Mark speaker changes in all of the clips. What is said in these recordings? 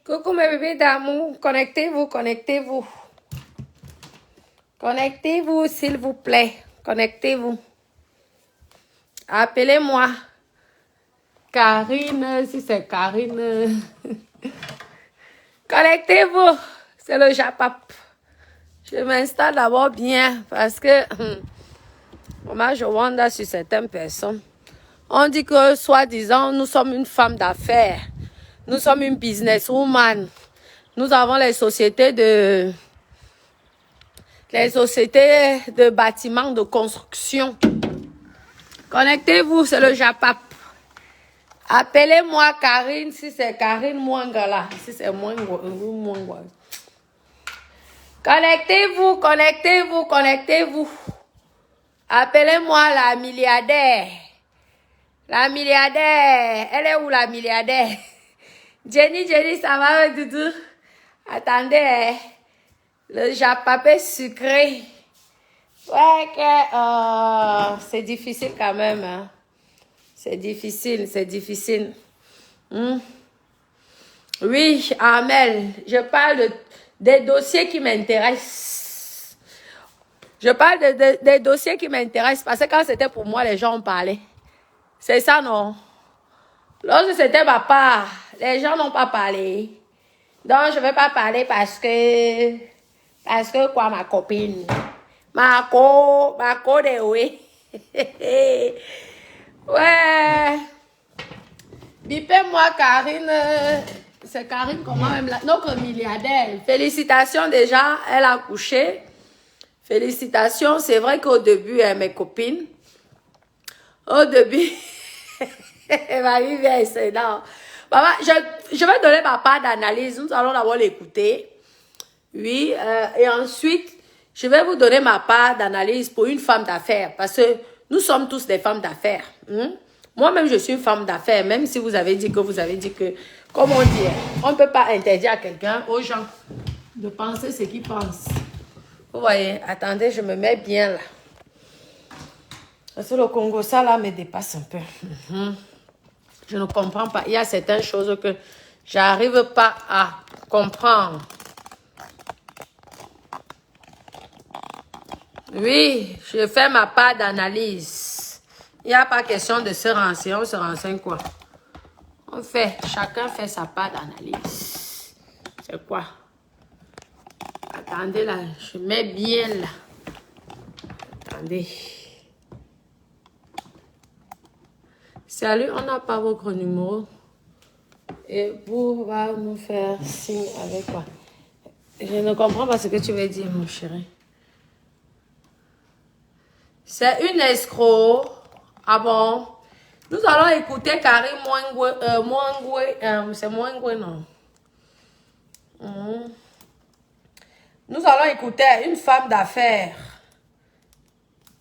Speaker 1: Coucou mes bébés d'amour, connectez-vous, connectez-vous. Connectez-vous s'il vous plaît, connectez-vous. Appelez-moi Karine, si c'est Karine. Connectez-vous, c'est le Japap. Je m'installe d'abord bien parce que moi je wonder sur certaines personnes. On dit que soi-disant nous sommes une femme d'affaires. Nous sommes une businesswoman. Nous avons les sociétés de bâtiments de construction. Connectez-vous, c'est le Japap. Appelez-moi Karine si c'est Karine Mwangala. Si c'est Mwangala. Connectez-vous, connectez-vous, connectez-vous. Appelez-moi la milliardaire. La milliardaire. Elle est où la milliardaire? Jenny, ça va, Doudou? Attendez, le japapé sucré. Ouais, que c'est difficile quand même. Hein? C'est difficile, c'est difficile. Oui, Amel, je parle des dossiers qui m'intéressent. Je parle des dossiers qui m'intéressent parce que quand c'était pour moi, les gens en parlaient. C'est ça, non? Lorsque c'était ma part, les gens n'ont pas parlé. Donc, je ne vais pas parler parce que quoi, ma copine? Ma co de oui. Ouais. Bipez-moi, Karine. C'est Karine, comment même là? Notre milliardaire. Félicitations déjà, elle a accouché. Félicitations. C'est vrai qu'au début, mes copines, au début, elle va vivre c'est non. Maman, je vais donner ma part d'analyse. Nous allons d'abord l'écouter. Oui, et ensuite, je vais vous donner ma part d'analyse pour une femme d'affaires. Parce que nous sommes tous des femmes d'affaires. Moi-même, je suis une femme d'affaires. Même si vous avez dit que, comme on dit, on ne peut pas interdire à quelqu'un, aux gens, de penser ce qu'ils pensent. Vous voyez, attendez, je me mets bien là. Parce que le Congo, ça là me dépasse un peu. Je ne comprends pas. Il y a certaines choses que j'arrive pas à comprendre. Oui, je fais ma part d'analyse. Il n'y a pas question de se renseigner. On se renseigne quoi? Chacun fait sa part d'analyse. C'est quoi? Attendez là, je mets bien là. Attendez. Salut, on n'a pas votre numéro. Et vous va nous faire signe avec quoi? Je ne comprends pas ce que tu veux dire, mon chéri. C'est une escroc. Ah bon? Nous allons écouter Karine Mwangwe. C'est Mwangwe, non? Nous allons écouter une femme d'affaires.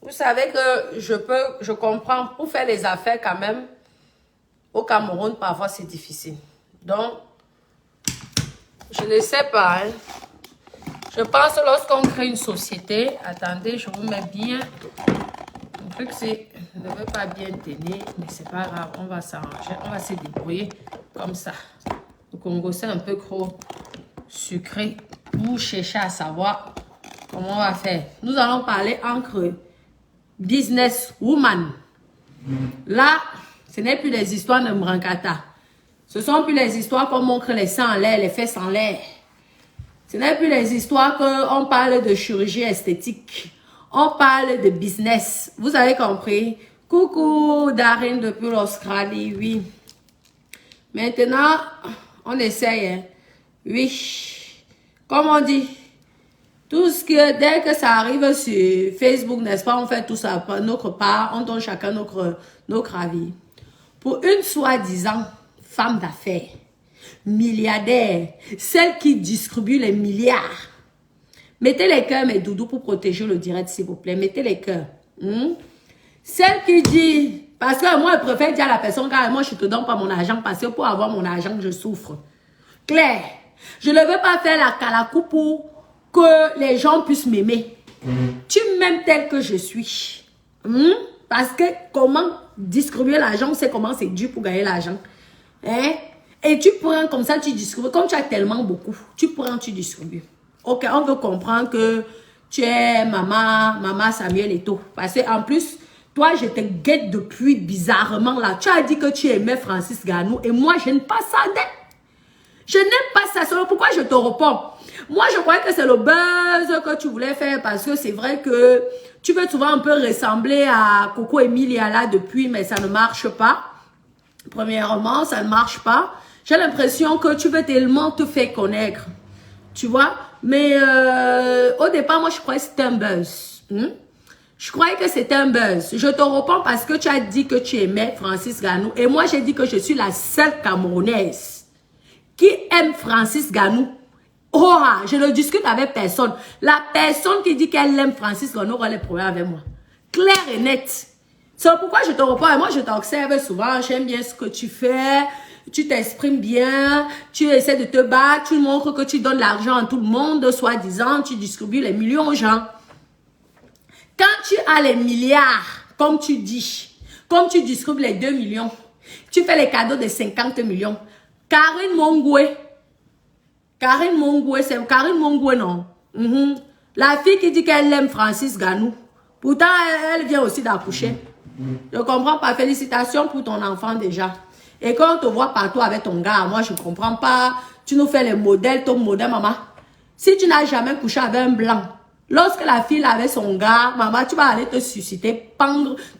Speaker 1: Vous savez que je comprends, pour faire les affaires quand même, au Cameroun, parfois c'est difficile. Donc, je ne sais pas. Hein. Je pense que lorsqu'on crée une société, attendez, je vous mets bien. Le truc c'est, ne veut pas bien tenir, mais c'est pas grave, on va s'arranger, on va se débrouiller comme ça. Le Congo, c'est un peu trop sucré pour chercher à savoir comment on va faire. Nous allons parler entre business woman. Là, ce n'est plus les histoires de Mbrankata. Ce sont plus les histoires qu'on montre les seins en l'air, les fesses en l'air. Ce n'est plus les histoires qu'on parle de chirurgie esthétique. On parle de business. Vous avez compris? Coucou Darine depuis l'Australie, oui. Maintenant, on essaye. Hein? Oui. Comme on dit, tout ce que, dès que ça arrive sur Facebook, n'est-ce pas, on fait tout ça par notre part, on donne chacun notre avis. Pour une soi-disant femme d'affaires, milliardaire, celle qui distribue les milliards, mettez les cœurs, mes doudous, pour protéger le direct, s'il vous plaît, mettez les cœurs. Celle qui dit, parce que moi, je préfère dire à la personne, carrément, je ne te donne pas mon argent, parce que pour avoir mon argent, je souffre. Claire, je ne veux pas faire la calakou pour que les gens puissent m'aimer. Tu m'aimes tel que je suis. Parce que comment distribuer l'argent, c'est comment c'est dur pour gagner l'argent. Hein? Et tu prends comme ça, tu distribues. Comme tu as tellement beaucoup, tu prends, tu distribues. Ok, on veut comprendre que tu es maman Samuel Eto'o. Parce qu'en plus, toi, je te guette depuis bizarrement là. Tu as dit que tu aimais Francis Ganou et moi, je n'aime pas ça. Je n'aime pas ça. C'est pourquoi je te réponds. Moi, je croyais que c'est le buzz que tu voulais faire parce que c'est vrai que tu veux souvent un peu ressembler à Coco Emilia là depuis, mais ça ne marche pas. Premièrement, ça ne marche pas. J'ai l'impression que tu veux tellement te faire connaître. Tu vois? Mais au départ, moi, je croyais que c'était un buzz. Je croyais que c'était un buzz. Je te réponds parce que tu as dit que tu aimais Francis Ganou. Et moi, j'ai dit que je suis la seule Camerounaise qui aime Francis Ganou. Oh, je ne discute avec personne. La personne qui dit qu'elle aime Francis Ganou aura les problèmes avec moi. Clair et net. C'est pourquoi je te réponds. Et moi, je t'observe souvent. J'aime bien ce que tu fais. Tu t'exprimes bien. Tu essaies de te battre. Tu montres que tu donnes l'argent à tout le monde. Soi-disant, tu distribues les millions aux gens. Quand tu as les milliards, comme tu dis, comme tu distribues les 2 millions, tu fais les cadeaux de 50 millions. Karine Mongoué, c'est Karine Mongoué, non? La fille qui dit qu'elle aime Francis Ganou. Pourtant, elle vient aussi d'accoucher. Je ne comprends pas. Félicitations pour ton enfant déjà. Et quand on te voit partout avec ton gars, moi je ne comprends pas. Tu nous fais les modèles, ton modèle, maman. Si tu n'as jamais couché avec un blanc, lorsque la fille avait son gars, maman, tu vas aller te susciter,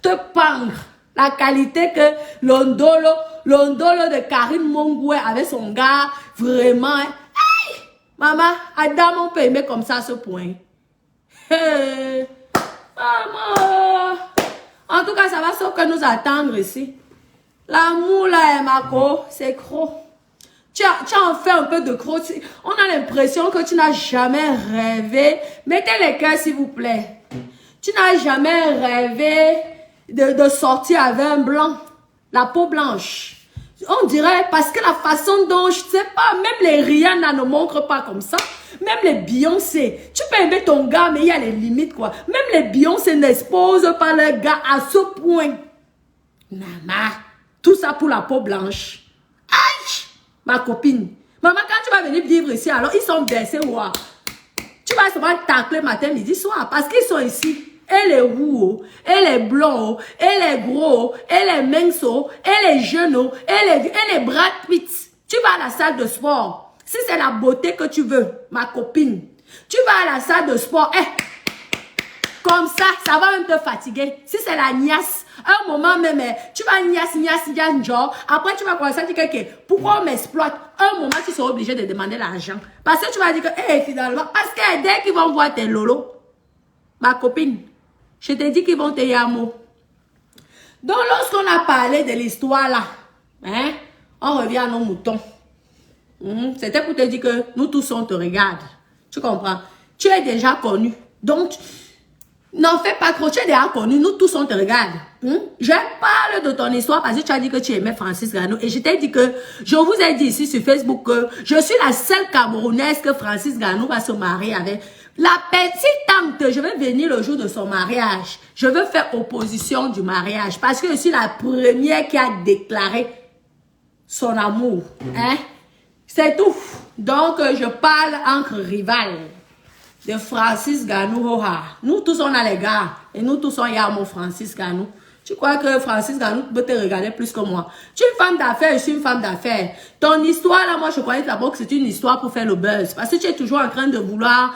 Speaker 1: te pendre. La qualité que l'ondolo de Karine Mongoué avec son gars, vraiment. Hey, maman, Adam, on peut aimer comme ça à ce point. Hey, maman. En tout cas, ça va sauf que nous attendre ici. L'amour là, Mako, c'est gros. Tu as en fait un peu de gros. On a l'impression que tu n'as jamais rêvé. Mettez les cœurs, s'il vous plaît. Tu n'as jamais rêvé de sortir avec un blanc. La peau blanche. On dirait, parce que la façon dont, je sais pas, même les Rihanna ne montrent pas comme ça. Même les Beyoncé. Tu peux aimer ton gars, mais il y a les limites, quoi. Même les Beyoncé n'exposent pas leur gars à ce point. Maman, tout ça pour la peau blanche. Aïe! Ma copine. Maman, quand tu vas venir vivre ici, alors ils sont baissés, ouais. Tu vas seulement tacler matin, midi, soir. Parce qu'ils sont ici. Et les roux, et les blancs, et les gros, et les minceaux, et les jeunes, et les Brad Pitt. Tu vas à la salle de sport. Si c'est la beauté que tu veux, ma copine, tu vas à la salle de sport. Comme ça va même te fatiguer. Si c'est la niasse, un moment même, tu vas niasse, genre. Après, tu vas commencer à dire que pourquoi on m'exploite? Un moment, tu seras obligé de demander l'argent. Parce que tu vas dire que, finalement, parce que dès qu'ils vont voir tes lolos, ma copine, je te dis qu'ils vont te yamo. Donc, lorsqu'on a parlé de l'histoire là, on revient à nos moutons. C'était pour te dire que nous tous, on te regarde. Tu comprends? Tu es déjà connu. Donc, n'en fais pas trop, tu es déjà connu, nous tous on te regarde. Je parle de ton histoire parce que tu as dit que tu aimais Francis Ganou. Et je t'ai dit que, je vous ai dit ici sur Facebook que je suis la seule Camerounaise que Francis Ganou va se marier avec. La petite tante, je vais venir le jour de son mariage. Je veux faire opposition du mariage parce que je suis la première qui a déclaré son amour. C'est tout. Donc, je parle entre rivales. De Francis Ganou. Nous tous on a les gars. Et nous tous on y a mon Francis Ganou. Tu crois que Francis Ganou peut te regarder plus que moi? Tu es une femme d'affaires, je suis une femme d'affaires. Ton histoire là, moi je croyais d'abord que c'est une histoire pour faire le buzz. Parce que tu es toujours en train de vouloir,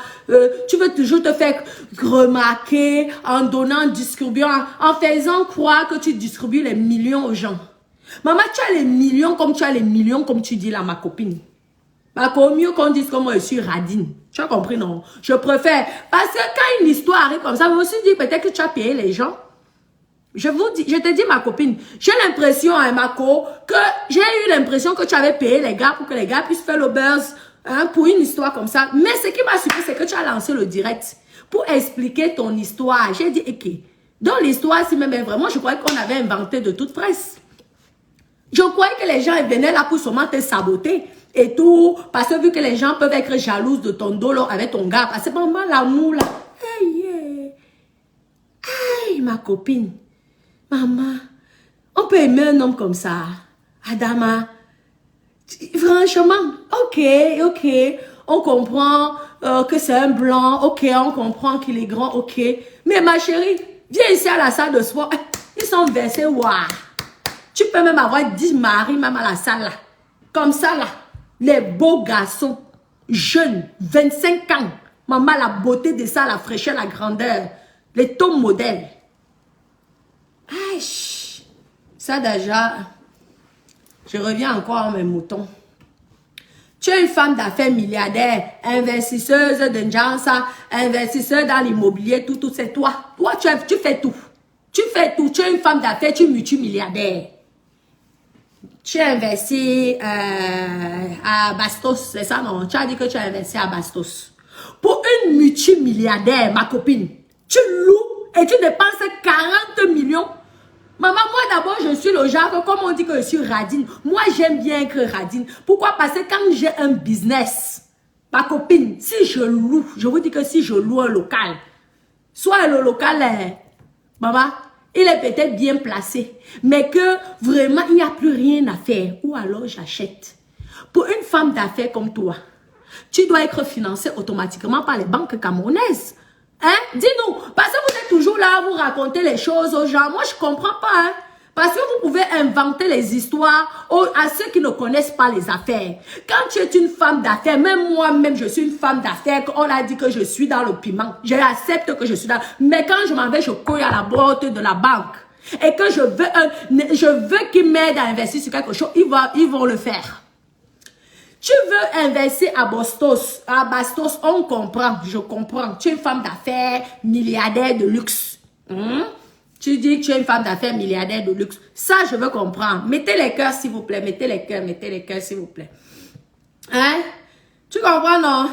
Speaker 1: tu veux toujours te faire remarquer en donnant, distribuant, en faisant croire que tu distribues les millions aux gens. Maman, tu as les millions comme tu dis là, ma copine. Mieux qu'on dise que moi je suis radine. Tu as compris, non? Je préfère. Parce que quand une histoire arrive comme ça, je me suis dit peut-être que tu as payé les gens. Je te dis, ma copine, j'ai l'impression, Mako, que j'ai eu l'impression que tu avais payé les gars pour que les gars puissent faire le buzz pour une histoire comme ça. Mais ce qui m'a surpris, c'est que tu as lancé le direct pour expliquer ton histoire. J'ai dit, ok, dans l'histoire, si même vraiment, je croyais qu'on avait inventé de toute fraise. Je croyais que les gens venaient là pour seulement te saboter. Et tout, parce que vu que les gens peuvent être jalouses de ton dos avec ton gars, parce que maman, l'amour là, aïe, ma copine, maman, on peut aimer un homme comme ça, Adama, Franchement, ok, on comprend que c'est un blanc, ok, on comprend qu'il est grand, ok. Mais ma chérie, viens ici à la salle de sport, ils sont versés, waouh. Tu peux même avoir 10 maris même à la salle là. Comme ça là, les beaux garçons, jeunes, 25 ans. Maman, la beauté de ça, la fraîcheur, la grandeur, les tons modèles. Aïe, ça déjà, je reviens encore à mes moutons. Tu es une femme d'affaires milliardaire, investisseuse de Njansa, investisseuse dans l'immobilier, tout, c'est toi. Toi, tu fais tout. Tu fais tout. Tu es une femme d'affaires, tu es multimilliardaire. Tu as investi à Bastos, c'est ça, non? Tu as dit que tu as investi à Bastos. Pour une multimilliardaire, ma copine, tu loues et tu dépenses 40 millions. Maman, moi d'abord, je suis le genre, comme on dit que je suis radine. Moi, j'aime bien être radine. Pourquoi? Parce que quand j'ai un business, ma copine, si je loue, je vous dis que si je loue un local, soit le local, maman, il est peut-être bien placé, mais que vraiment, il n'y a plus rien à faire. Ou alors, j'achète. Pour une femme d'affaires comme toi, tu dois être financée automatiquement par les banques camerounaises. Hein? Dis-nous, parce que vous êtes toujours là, vous racontez les choses aux gens. Moi, je ne comprends pas. Hein? Parce que vous pouvez inventer les histoires à ceux qui ne connaissent pas les affaires. Quand tu es une femme d'affaires, même moi-même, je suis une femme d'affaires, on a dit que je suis dans le piment. J'accepte que je suis dans... Mais quand je m'en vais, je cogne à la porte de la banque. Et que je veux qu'ils m'aident à investir sur quelque chose, ils vont le faire. Tu veux investir à Bastos, on comprend, je comprends. Tu es une femme d'affaires milliardaire de luxe. Tu dis que tu es une femme d'affaires milliardaire de luxe. Ça, je veux comprendre. Mettez les cœurs, s'il vous plaît. Mettez les cœurs, s'il vous plaît. Hein? Tu comprends, non?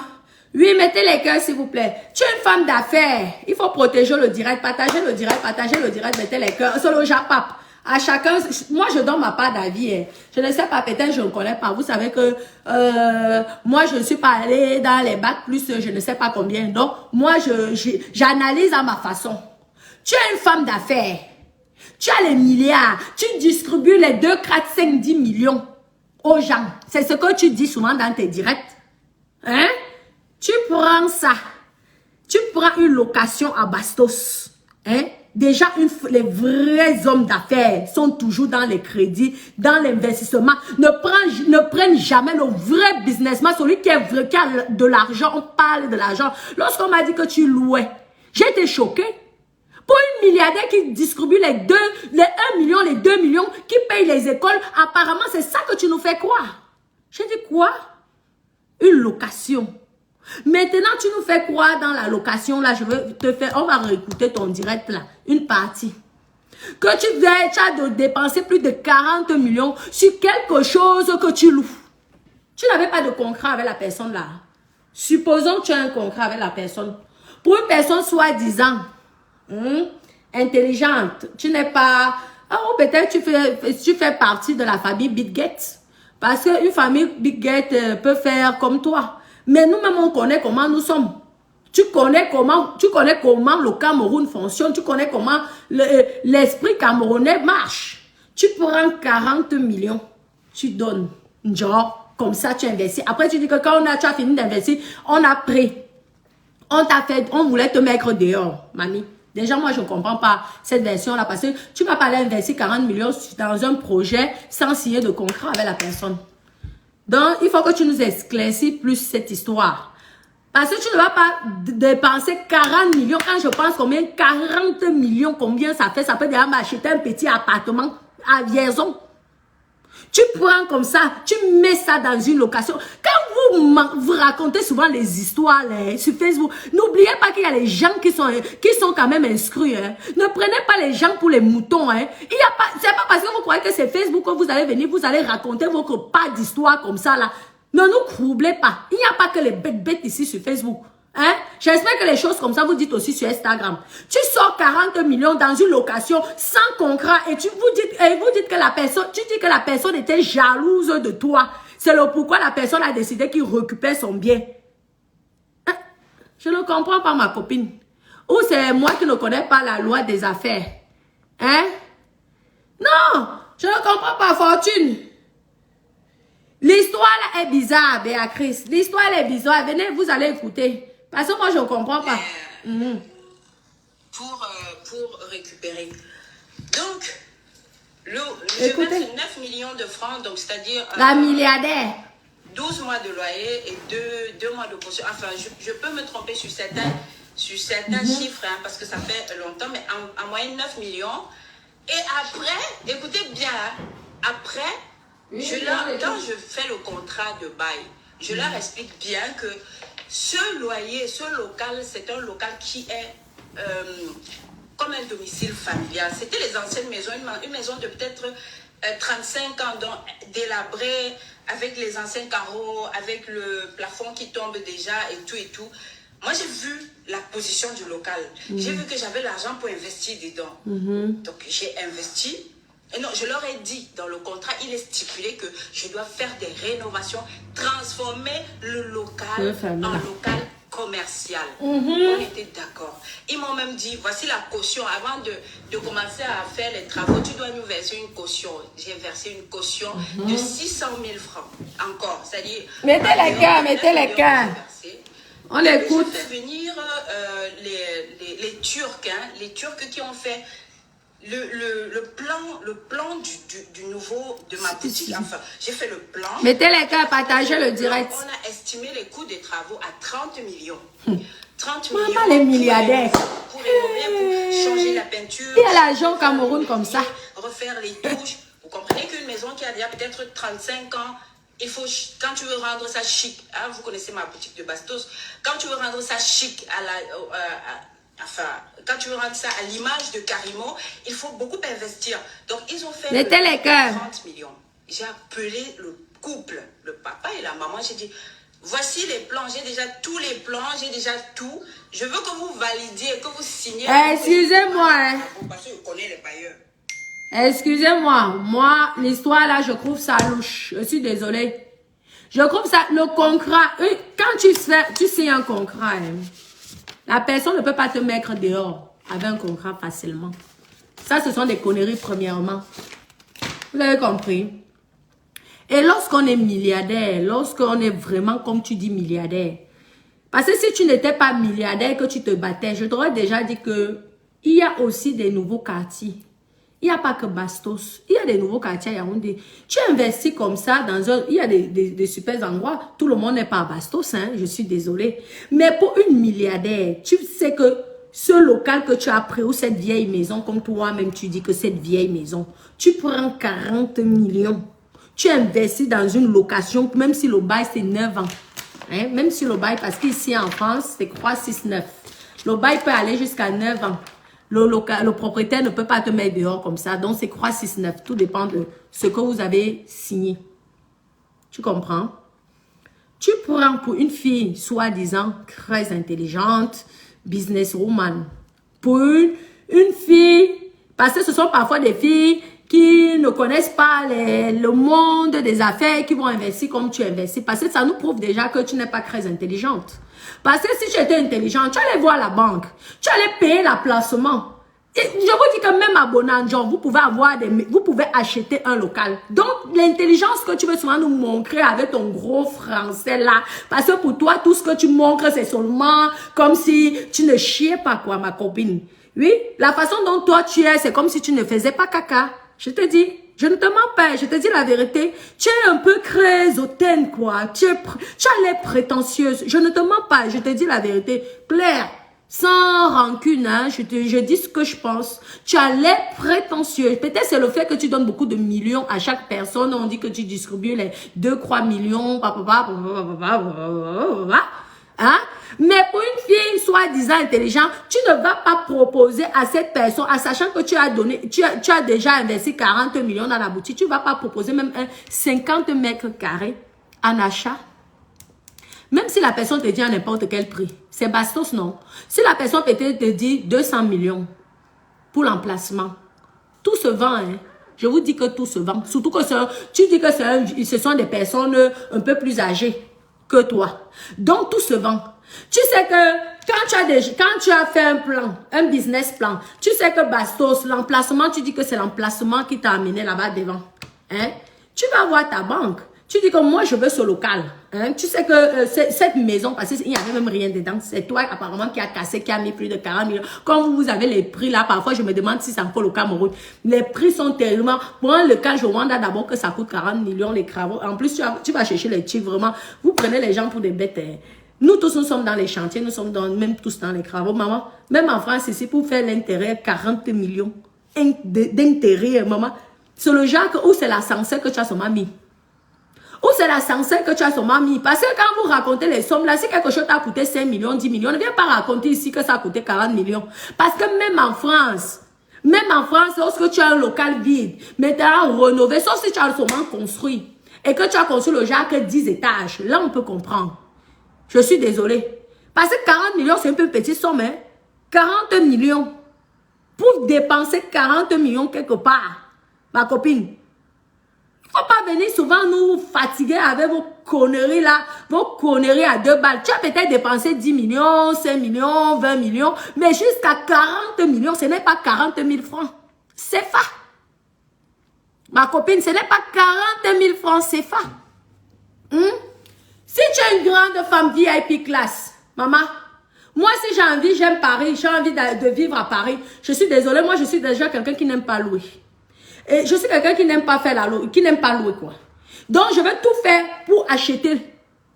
Speaker 1: Oui, mettez les cœurs, s'il vous plaît. Tu es une femme d'affaires. Il faut protéger le direct, partager le direct, mettez les cœurs. C'est le japap. À chacun, moi je donne ma part d'avis. Hein. Je ne sais pas, peut-être je ne connais pas. Vous savez que moi je ne suis pas allée dans les bacs plus je ne sais pas combien. Donc moi j'analyse à ma façon. Tu es une femme d'affaires. Tu as les milliards. Tu distribues les 2, 4, 5, 10 millions aux gens. C'est ce que tu dis souvent dans tes directs. Hein? Tu prends ça. Tu prends une location à Bastos. Hein? Déjà, les vrais hommes d'affaires sont toujours dans les crédits, dans l'investissement. Ne prennent jamais le vrai businessman, celui qui a de l'argent. On parle de l'argent. Lorsqu'on m'a dit que tu louais, j'ai été choquée. Pour une milliardaire qui distribue les 1 million, les 2 millions, qui paye les écoles, apparemment, c'est ça que tu nous fais croire. J'ai dit quoi? Une location. Maintenant, tu nous fais croire dans la location, là, on va réécouter ton direct, là, une partie. Que tu as de dépenser plus de 40 millions sur quelque chose que tu loues. Tu n'avais pas de contrat avec la personne, là. Supposons que tu as un contrat avec la personne. Pour une personne soi-disant, intelligente, tu n'es pas... ou peut-être tu fais partie de la famille Bill Gates. Parce qu'une famille Bill Gates peut faire comme toi. Mais nous-mêmes, on connaît comment nous sommes. Tu connais comment le Cameroun fonctionne. Tu connais comment l'esprit camerounais marche. Tu prends 40 millions. Tu donnes. Genre, comme ça, tu investis. Après, tu dis que quand tu as fini d'investir, on a pris. On voulait te mettre dehors, mamie. Déjà, moi, je ne comprends pas cette version-là. Parce que tu ne vas pas aller investir 40 millions dans un projet sans signer de contrat avec la personne. Donc, il faut que tu nous éclaircisses plus cette histoire. Parce que tu ne vas pas dépenser 40 millions. Quand je pense combien 40 millions, combien ça fait? Ça peut déjà m'acheter un petit appartement à Vierzon. Tu prends comme ça, tu mets ça dans une location. Quand vous racontez souvent les histoires sur Facebook, n'oubliez pas qu'il y a les gens qui sont quand même instruits. Hein. Ne prenez pas les gens pour les moutons. Hein. C'est pas parce que vous croyez que c'est Facebook que vous allez venir, vous allez raconter votre pas d'histoire comme ça là. Ne nous troublez pas. Il n'y a pas que les bêtes ici sur Facebook. Hein? J'espère que les choses comme ça vous dites aussi sur Instagram. Tu sors 40 millions dans une location sans contrat et vous dites que la personne était jalouse de toi. C'est le pourquoi la personne a décidé qu'il récupère son bien. Hein? Je ne comprends pas, ma copine. Ou c'est moi qui ne connais pas la loi des affaires. Hein? Non, je ne comprends pas, Fortune. L'histoire là est bizarre, Béatrice. L'histoire elle est bizarre. Venez, vous allez écouter. Parce que moi, je ne comprends pas.
Speaker 2: Pour récupérer. Donc, je vais mettre 9 millions de francs, donc c'est-à-dire...
Speaker 1: la milliardaire.
Speaker 2: 12 mois de loyer et 2 mois de caution. Enfin, je peux me tromper sur certains chiffres, hein, parce que ça fait longtemps, mais en moyenne 9 millions. Et après, écoutez bien, hein, après, quand je fais le contrat de bail, je leur explique bien que ce loyer, ce local, c'est un local qui est comme un domicile familial. C'était les anciennes maisons, une maison de peut-être 35 ans, donc délabrée, avec les anciens carreaux, avec le plafond qui tombe déjà et tout et tout. Moi, j'ai vu la position du local. J'ai vu que j'avais l'argent pour investir dedans. Donc, j'ai investi. Et non, je leur ai dit, dans le contrat, il est stipulé que je dois faire des rénovations, transformer le local en local commercial. On était d'accord. Ils m'ont même dit, voici la caution. Avant de commencer à faire les travaux, tu dois nous verser une caution. J'ai versé une caution de 600 000 francs. Encore. C'est-à-dire...
Speaker 1: Mettez les cas, mettez les cas. On écoute.
Speaker 2: Je fais venir les Turcs, hein, les Turcs qui ont fait le plan du nouveau, de ma boutique. Enfin, j'ai fait le plan.
Speaker 1: Mettez les cas, partagez le direct.
Speaker 2: On a estimé les coûts des travaux à 30 millions. 30
Speaker 1: Maman,
Speaker 2: millions.
Speaker 1: les milliardaires.
Speaker 2: Pour rénover, pour changer la peinture.
Speaker 1: Il y a l'argent au Cameroun comme ça.
Speaker 2: Refaire les touches. Vous comprenez qu'une maison qui a déjà peut-être 35 ans, il faut, quand tu veux rendre ça chic, hein, vous connaissez ma boutique de Bastos, quand tu veux rendre ça chic quand tu veux rendre ça à l'image de Karimo, il faut beaucoup investir. Donc, ils ont fait 30 millions. J'ai appelé le couple, le papa et la maman. J'ai dit, voici les plans. J'ai déjà tous les plans. J'ai déjà tout. Je veux que vous validiez, que vous signiez.
Speaker 1: Excusez-moi.
Speaker 2: Parce que je connais les bailleurs.
Speaker 1: Excusez-moi. Moi, l'histoire là, je trouve ça louche. Je suis désolée. Je trouve ça, le contrat, quand tu signes un contrat, hein, la personne ne peut pas te mettre dehors avec un contrat facilement. Ça, ce sont des conneries, premièrement. Vous avez compris? Et lorsqu'on est milliardaire, lorsqu'on est vraiment, comme tu dis, milliardaire, parce que si tu n'étais pas milliardaire, que tu te battais, je t'aurais déjà dit que il y a aussi des nouveaux quartiers. Il n'y a pas que Bastos. Il y a des nouveaux quartiers à Yaoundé. Tu investis comme ça dans un... Il y a des super endroits. Tout le monde n'est pas à Bastos, hein. Je suis désolée. Mais pour une milliardaire, tu sais que ce local que tu as pris ou cette vieille maison, comme toi-même tu dis que cette vieille maison, tu prends 40 millions. Tu investis dans une location, même si le bail c'est 9 ans. Hein? Même si le bail, parce qu'ici en France, c'est 369. Le bail peut aller jusqu'à 9 ans. Le propriétaire ne peut pas te mettre dehors comme ça. Donc, c'est 369. Tout dépend de ce que vous avez signé. Tu comprends? Tu prends pour une fille, soi-disant, très intelligente, businesswoman. Pour une fille, parce que ce sont parfois des filles qui ne connaissent pas le monde des affaires, qui vont investir comme tu investis. Parce que ça nous prouve déjà que tu n'es pas très intelligente. Parce que si tu étais intelligente, tu allais voir la banque. Tu allais payer la placement. Et je vous dis que même à Bonanjo, vous pouvez acheter un local. Donc, l'intelligence que tu veux souvent nous montrer avec ton gros français là, parce que pour toi, tout ce que tu montres, c'est seulement comme si tu ne chiais pas, quoi, ma copine. Oui, la façon dont toi tu es, c'est comme si tu ne faisais pas caca. Je te dis, je ne te mens pas, je te dis la vérité. Tu es un peu très hautaine, quoi. Tu as l'air prétentieuse. Je ne te mens pas, je te dis la vérité. Claire, sans rancune, hein, je dis ce que je pense. Tu as l'air prétentieuse. Peut-être c'est le fait que tu donnes beaucoup de millions à chaque personne. On dit que tu distribues les 2-3 millions. Hein? Mais pour une fille soi-disant intelligente, tu ne vas pas proposer à cette personne, en sachant que tu as déjà investi 40 millions dans la boutique, tu ne vas pas proposer même un 50 mètres carrés en achat. Même si la personne te dit à n'importe quel prix. C'est Bastos, non? Si la personne peut-être te dit 200 millions pour l'emplacement, tout se vend, hein? Je vous dis que tout se vend. Surtout que tu dis que ce sont des personnes un peu plus âgées que toi. Donc, tout se vend. Tu sais que quand tu as fait un plan, un business plan, tu sais que Bastos, l'emplacement, tu dis que c'est l'emplacement qui t'a amené là-bas devant. Hein? Tu vas voir ta banque. Tu dis que moi, je veux ce local. Hein? Tu sais que cette maison, parce qu'il n'y avait même rien dedans, c'est toi apparemment qui a cassé, qui a mis plus de 40 millions. Quand vous avez les prix là, parfois je me demande si c'est encore le Cameroun. Les prix sont tellement... Pour un local, je vois d'abord que ça coûte 40 millions les travaux. En plus, tu vas chercher les chiffres vraiment. Vous prenez les gens pour des bêtes. Hein. Nous tous, nous sommes dans les chantiers, nous sommes même tous dans les travaux. Maman, même en France ici, pour faire l'intérêt, 40 millions d'intérêt, maman. C'est le genre où c'est l'ascenseur que tu as seulement mis. Ou c'est l'ascenseur que tu as seulement mis. Parce que quand vous racontez les sommes, là, si quelque chose t'a coûté 5 millions, 10 millions, ne viens pas raconter ici que ça a coûté 40 millions. Parce que même en France, lorsque tu as un local vide, mais tu as rénové, sauf si tu as seulement construit, et que tu as construit le genre que 10 étages, là, on peut comprendre. Je suis désolée. Parce que 40 millions, c'est un peu petit somme, hein. 40 millions. Pour dépenser 40 millions quelque part, ma copine, il ne faut pas venir souvent nous fatiguer avec vos conneries là, vos conneries à 2 balles. Tu as peut-être dépensé 10 millions, 5 millions, 20 millions, mais jusqu'à 40 millions, ce n'est pas 40 000 francs. C'est ça. Ma copine, ce n'est pas 40 000 francs, c'est ça. Si tu es une grande femme VIP classe, maman, moi si j'ai envie, j'aime Paris, j'ai envie de vivre à Paris. Je suis désolée, moi je suis déjà quelqu'un qui n'aime pas louer. Et je suis quelqu'un qui n'aime pas faire qui n'aime pas louer quoi. Donc je vais tout faire pour acheter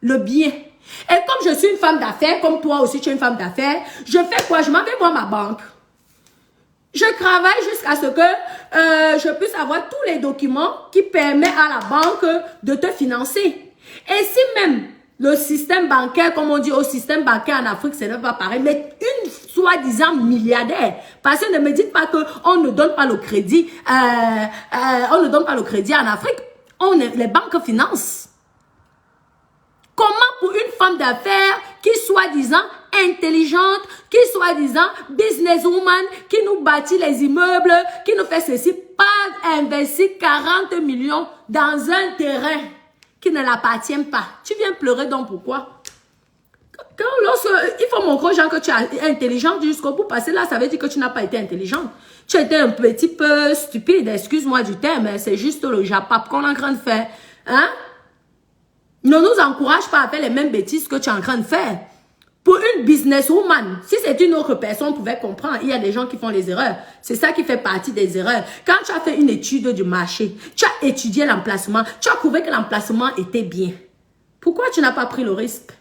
Speaker 1: le bien. Et comme je suis une femme d'affaires, comme toi aussi tu es une femme d'affaires, je fais quoi? Je m'en vais voir ma banque. Je travaille jusqu'à ce que je puisse avoir tous les documents qui permettent à la banque de te financer. Et si même le système bancaire, comme on dit au système bancaire en Afrique, ce n'est pas pareil, mais une soi-disant milliardaire, parce que ne me dites pas qu'on ne donne pas le crédit, on ne donne pas le crédit en Afrique, les banques financent. Comment pour une femme d'affaires qui soi-disant intelligente, qui soi-disant businesswoman, qui nous bâtit les immeubles, qui nous fait ceci, pas investir 40 millions dans un terrain qui ne l'appartient pas. Tu viens pleurer donc pourquoi? Il faut montrer aux gens que tu es intelligente jusqu'au bout, parce que là, ça veut dire que tu n'as pas été intelligente. Tu étais un petit peu stupide, excuse-moi du terme, c'est juste le japap qu'on est en train de faire. Hein? Ne nous encourage pas à faire les mêmes bêtises que tu es en train de faire. Pour une businesswoman, si c'est une autre personne, on pouvait comprendre. Il y a des gens qui font les erreurs. C'est ça qui fait partie des erreurs. Quand tu as fait une étude du marché, tu as étudié l'emplacement, tu as trouvé que l'emplacement était bien. Pourquoi tu n'as pas pris le risque?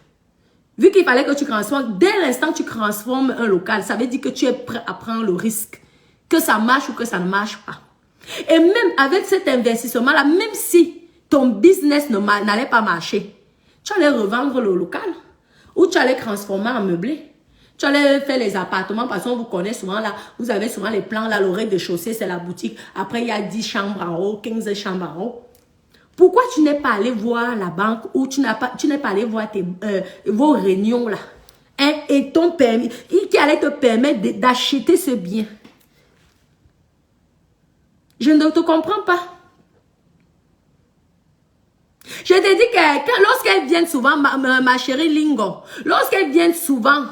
Speaker 1: Vu qu'il fallait que tu transformes, dès l'instant que tu transformes un local, ça veut dire que tu es prêt à prendre le risque. Que ça marche ou que ça ne marche pas. Et même avec cet investissement-là, même si ton business n'allait pas marcher, tu allais revendre le local. Ou tu allais transformer en meublé. Tu allais faire les appartements parce qu'on vous connaît souvent là. Vous avez souvent les plans là, le rez-de-chaussée, c'est la boutique. Après, il y a 10 chambres en haut, 15 chambres en haut. Pourquoi tu n'es pas allé voir la banque ou tu n'es pas allé voir vos réunions là? Hein? Et ton permis, qui allait te permettre d'acheter ce bien? Je ne te comprends pas. Je te dis que lorsqu'elles viennent souvent, ma chérie Lingo, lorsqu'elles viennent souvent,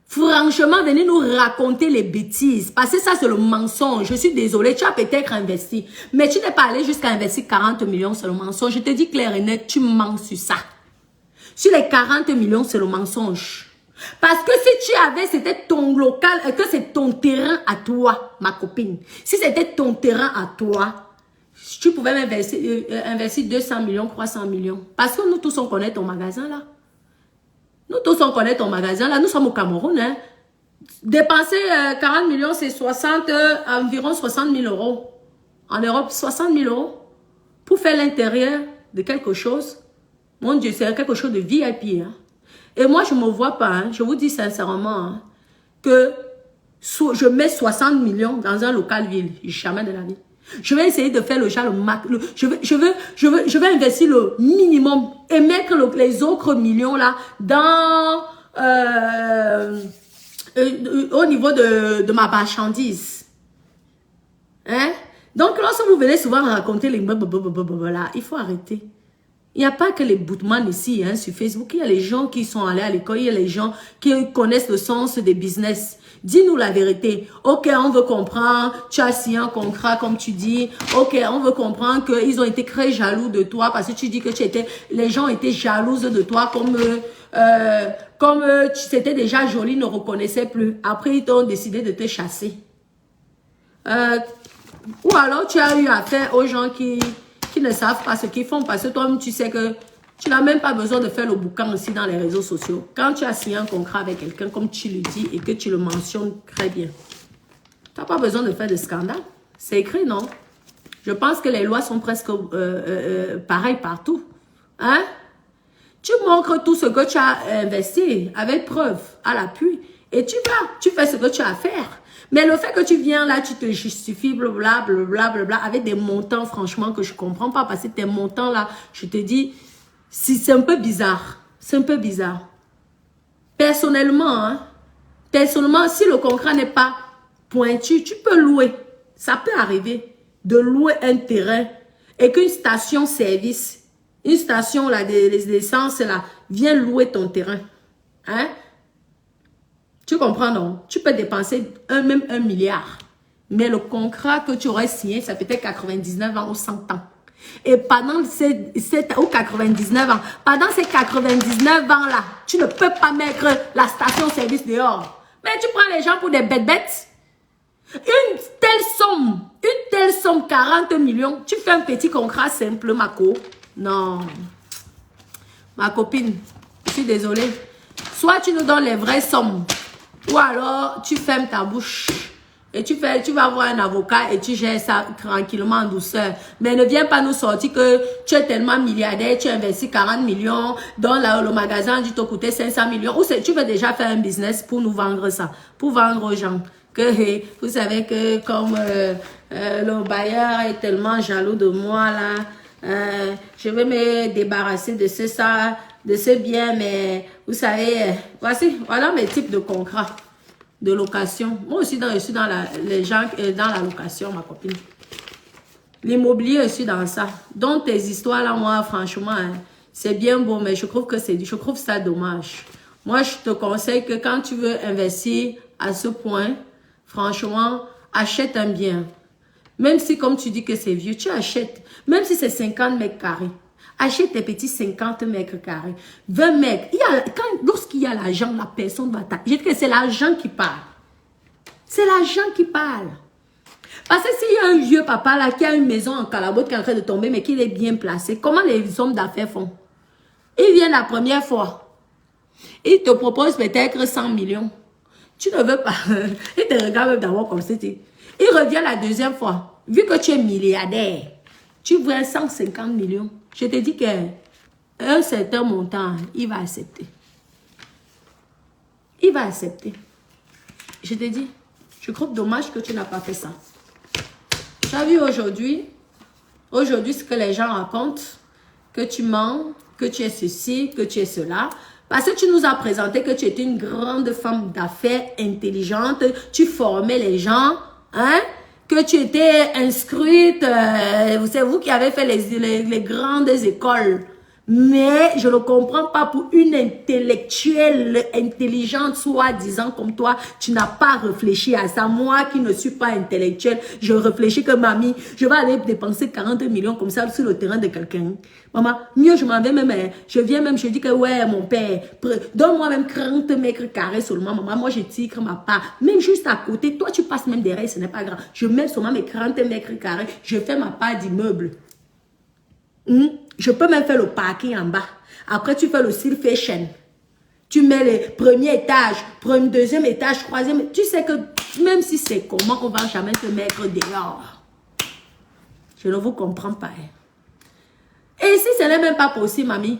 Speaker 1: franchement, venez nous raconter les bêtises. Parce que ça, c'est le mensonge. Je suis désolée, tu as peut-être investi. Mais tu n'es pas allé jusqu'à investir 40 millions, c'est le mensonge. Je te dis clair et net, tu mens sur ça. Sur les 40 millions, c'est le mensonge. Parce que si tu avais, c'était ton local, que c'est ton terrain à toi, ma copine. Si c'était ton terrain à toi, tu pouvais investir 200 millions, 300 millions. Parce que nous tous, on connaît ton magasin là. Nous tous, on connaît ton magasin là. Nous sommes au Cameroun. Hein. Dépenser 40 millions, c'est environ 60 000 euros. En Europe, 60 000 euros. Pour faire l'intérieur de quelque chose. Mon Dieu, c'est quelque chose de VIP. Hein. Et moi, je ne me vois pas. Hein. Je vous dis sincèrement hein, que je mets 60 millions dans un local ville. Jamais de la vie. Je vais essayer de faire le genre, je vais investir le minimum et mettre les autres millions là dans, au niveau de ma marchandise. Hein? Donc, lorsque vous venez souvent raconter les là, il faut arrêter. Il n'y a pas que les bootman ici, hein, sur Facebook. Il y a les gens qui sont allés à l'école, il y a les gens qui connaissent le sens des business. Dis-nous la vérité. Ok, on veut comprendre. Tu as signé un contrat, comme tu dis. Ok, on veut comprendre qu'ils ont été très jaloux de toi parce que tu dis que les gens étaient jalouses de toi comme c'était déjà joli, ne reconnaissaient plus. Après, ils t'ont décidé de te chasser. Ou alors, tu as eu affaire aux gens qui ne savent pas ce qu'ils font parce que toi-même, tu sais que tu n'as même pas besoin de faire le boucan aussi dans les réseaux sociaux. Quand tu as signé un contrat avec quelqu'un, comme tu le dis et que tu le mentionnes très bien, tu n'as pas besoin de faire de scandale. C'est écrit, non? Je pense que les lois sont presque pareilles partout. Hein? Tu montres tout ce que tu as investi avec preuve, à l'appui. Et tu fais ce que tu as à faire. Mais le fait que tu viens là, tu te justifies, blablabla, avec des montants, franchement, que je ne comprends pas. Parce que tes montants là, je te dis, c'est un peu bizarre. C'est un peu bizarre. Personnellement, si le contrat n'est pas pointu, tu peux louer. Ça peut arriver de louer un terrain et qu'une station-service, une station là, d'essence là, vient louer ton terrain. Hein? Tu comprends, non? Tu peux dépenser même 1 milliard. Mais le contrat que tu aurais signé, ça peut être 99 ans ou 100 ans. Et pendant ces 99 ans, pendant ces 99 ans-là, tu ne peux pas mettre la station-service dehors. Mais tu prends les gens pour des bêtes. Une telle somme, 40 millions, tu fais un petit contrat simple, Mako. Non. Ma copine, je suis désolée. Soit tu nous donnes les vraies sommes, ou alors tu fermes ta bouche. Et tu vas avoir un avocat et tu gères ça tranquillement en douceur. Mais ne viens pas nous sortir que tu es tellement milliardaire, tu investis 40 millions, dans le magasin dit te coûter 500 millions. Ou tu veux déjà faire un business pour nous vendre ça, pour vendre aux gens. Que vous savez que comme le bailleur est tellement jaloux de moi là, je vais me débarrasser de ce bien, mais vous savez, voilà mes types de contrats. De location. Moi aussi, je suis dans la location, ma copine. L'immobilier, je suis dans ça. Donc, tes histoires là, moi, franchement, c'est bien beau, mais je trouve ça dommage. Moi, je te conseille que quand tu veux investir à ce point, franchement, achète un bien. Même si, comme tu dis que c'est vieux, tu achètes. Même si c'est 50 mètres carrés. Achète tes petits 50 mètres carrés, 20 mètres. Lorsqu'il y a l'argent, la personne va t'acheter. Je dis que c'est l'argent qui parle. C'est l'argent qui parle. Parce que s'il y a un vieux papa là qui a une maison en calabote qui est en train de tomber, mais qu'il est bien placé, comment les hommes d'affaires font? Ils viennent la première fois. Ils te proposent peut-être 100 millions. Tu ne veux pas. Ils te regardent même d'abord comme c'était. Ils reviennent la deuxième fois. Vu que tu es milliardaire, tu veux 150 millions. Je te dis qu'un certain montant, il va accepter. Il va accepter. Je te dis, je trouve dommage que tu n'as pas fait ça. Tu as vu aujourd'hui, ce que les gens racontent, que tu mens, que tu es ceci, que tu es cela. Parce que tu nous as présenté que tu étais une grande femme d'affaires intelligente, tu formais les gens, hein? Que tu étais inscrite, c'est vous qui avez fait les grandes écoles. Mais je ne comprends pas, pour une intellectuelle intelligente, soi-disant comme toi, tu n'as pas réfléchi à ça. Moi qui ne suis pas intellectuelle, je réfléchis que mamie, je vais aller dépenser 40 millions comme ça sur le terrain de quelqu'un. Maman, mieux je m'en vais même, je dis que ouais, mon père, donne-moi même 40 mètres carrés seulement, maman, moi je tire ma part. Même juste à côté, toi tu passes même derrière, ce n'est pas grave. Je mets seulement mes 40 mètres carrés, je fais ma part d'immeuble. Je peux même faire le parking en bas. Après, tu fais le style fashion. Tu mets le premier étage, deuxième étage, troisième. Tu sais que même si c'est comment, on ne va jamais te mettre dehors. Je ne vous comprends pas. Et si ce n'est même pas possible, mamie,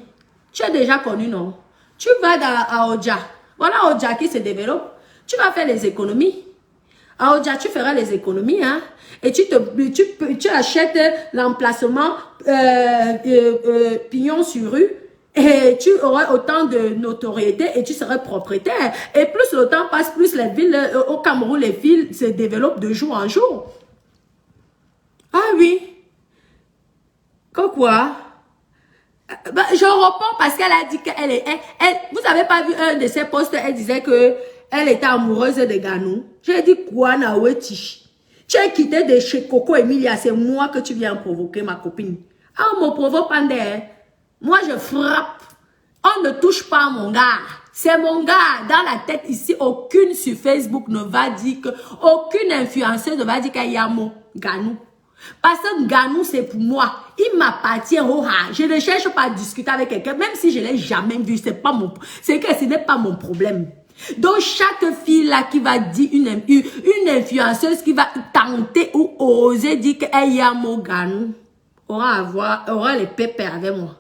Speaker 1: tu as déjà connu, non? Tu vas à Oja. Voilà Oja qui se développe. Tu vas faire les économies. À Oja, tu feras les économies, hein? Et tu achètes l'emplacement pignon sur rue et tu auras autant de notoriété et tu seras propriétaire. Et plus le temps passe, plus les villes, au Cameroun, les villes se développent de jour en jour. Ah oui. Quoi? Je reprends parce qu'elle a dit qu'elle vous avez pas vu un de ses posts, elle disait que elle était amoureuse de Ganou. J'ai dit, quoi, Naweti? Tu as quitté de chez Coco Emilia, c'est moi que tu viens provoquer, ma copine. Ah, on me provoque pas d'air. Moi, je frappe. On ne touche pas à mon gars. C'est mon gars. Dans la tête ici, aucune sur Facebook ne va dire que, aucune influenceuse ne va dire qu'il y a mon Ganou. Parce que Ganou, c'est pour moi. Il m'appartient au ras. Je ne cherche pas à discuter avec quelqu'un, même si je ne l'ai jamais vu. C'est pas mon, c'est que ce n'est pas mon problème. Donc, chaque fille là qui va dire une influenceuse qui va tenter ou oser dire qu'elle y a mon Ganou, aura les pépères avec moi.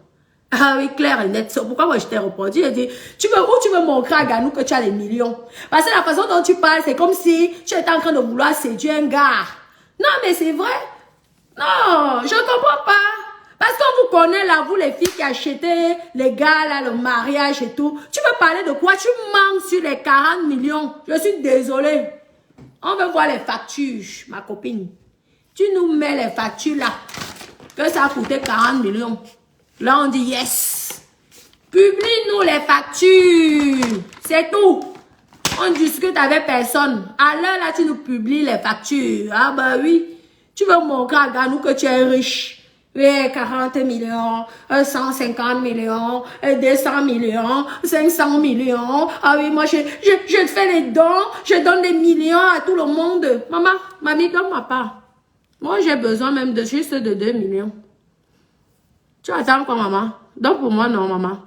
Speaker 1: Ah oui, clair et net. Pourquoi moi je t'ai répondu? J'ai dit, tu veux montrer à Ganou que tu as les millions? Parce que la façon dont tu parles, c'est comme si tu étais en train de vouloir séduire un gars. Non, mais c'est vrai. Non, je ne comprends pas. Parce qu'on vous connaît là, vous les filles qui achetaient les gars là, le mariage et tout. Tu veux parler de quoi? Tu manques sur les 40 millions. Je suis désolée. On veut voir les factures, ma copine. Tu nous mets les factures là. Que ça a coûté 40 millions. Là, on dit yes. Publie-nous les factures. C'est tout. On discute avec personne. À l'heure là, tu nous publies les factures. Ah bah oui. Tu veux montrer à Ganou que tu es riche. Oui, 40 millions, 150 millions, 200 millions, 500 millions. Ah oui, moi, je te fais les dons. Je donne des millions à tout le monde. Maman, mamie, donne-moi pas. Moi, j'ai besoin même de juste de 2 millions. Tu attends quoi, maman? Donc, pour moi, non, maman.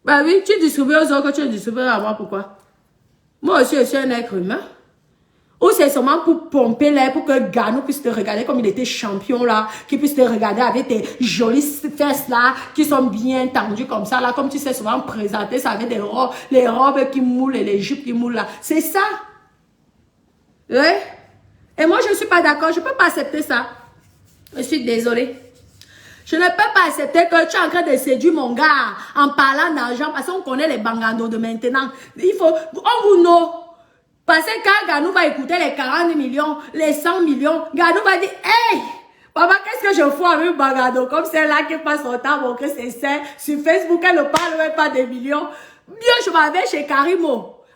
Speaker 1: Bah oui, tu distribues aux autres, tu distribues à moi, pourquoi? Moi aussi, je suis un être humain. Ou c'est seulement pour pomper l'air, pour que Ganou puisse te regarder comme il était champion là, qu'il puisse te regarder avec tes jolies fesses là, qui sont bien tendues comme ça là, comme tu sais souvent présenter ça avec des robes, les robes qui moulent et les jupes qui moulent là. C'est ça. Ouais. Et moi, je ne suis pas d'accord, je ne peux pas accepter ça. Je suis désolée. Je ne peux pas accepter que tu es en train de séduire mon gars en parlant d'argent parce qu'on connaît les bangandos de maintenant. Il faut, on vous know. Parce que quand Ganou va écouter les 40 millions, les 100 millions, Ganou va dire, hey, papa, qu'est-ce que je fous avec Bangando? Comme celle-là qui passe son temps, bon, que c'est ça. Sur Facebook, elle ne parle même pas des millions. Bien, je m'avais chez Karimo.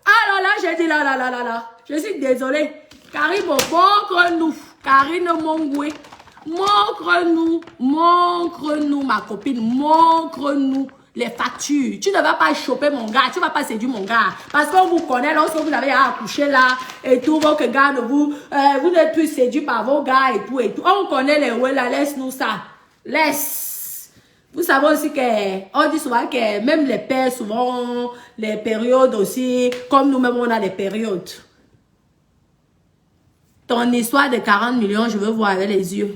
Speaker 1: Alors là, j'ai dit là. Je suis désolée. Karimo, montre-nous. Karine Mongoué. Montre-nous, ma copine. Montre-nous les factures. Tu ne vas pas choper mon gars. Tu ne vas pas séduire mon gars. Parce qu'on vous connaît, lorsque vous avez accouché là, et tout, votre gars, vous n'êtes plus séduit par vos gars et tout, et tout. On connaît les ouais là, laisse-nous ça. Laisse. Vous savez aussi on dit souvent que même les pères, souvent, les périodes aussi, comme nous-mêmes, on a des périodes. Ton histoire de 40 millions, je veux voir avec les yeux.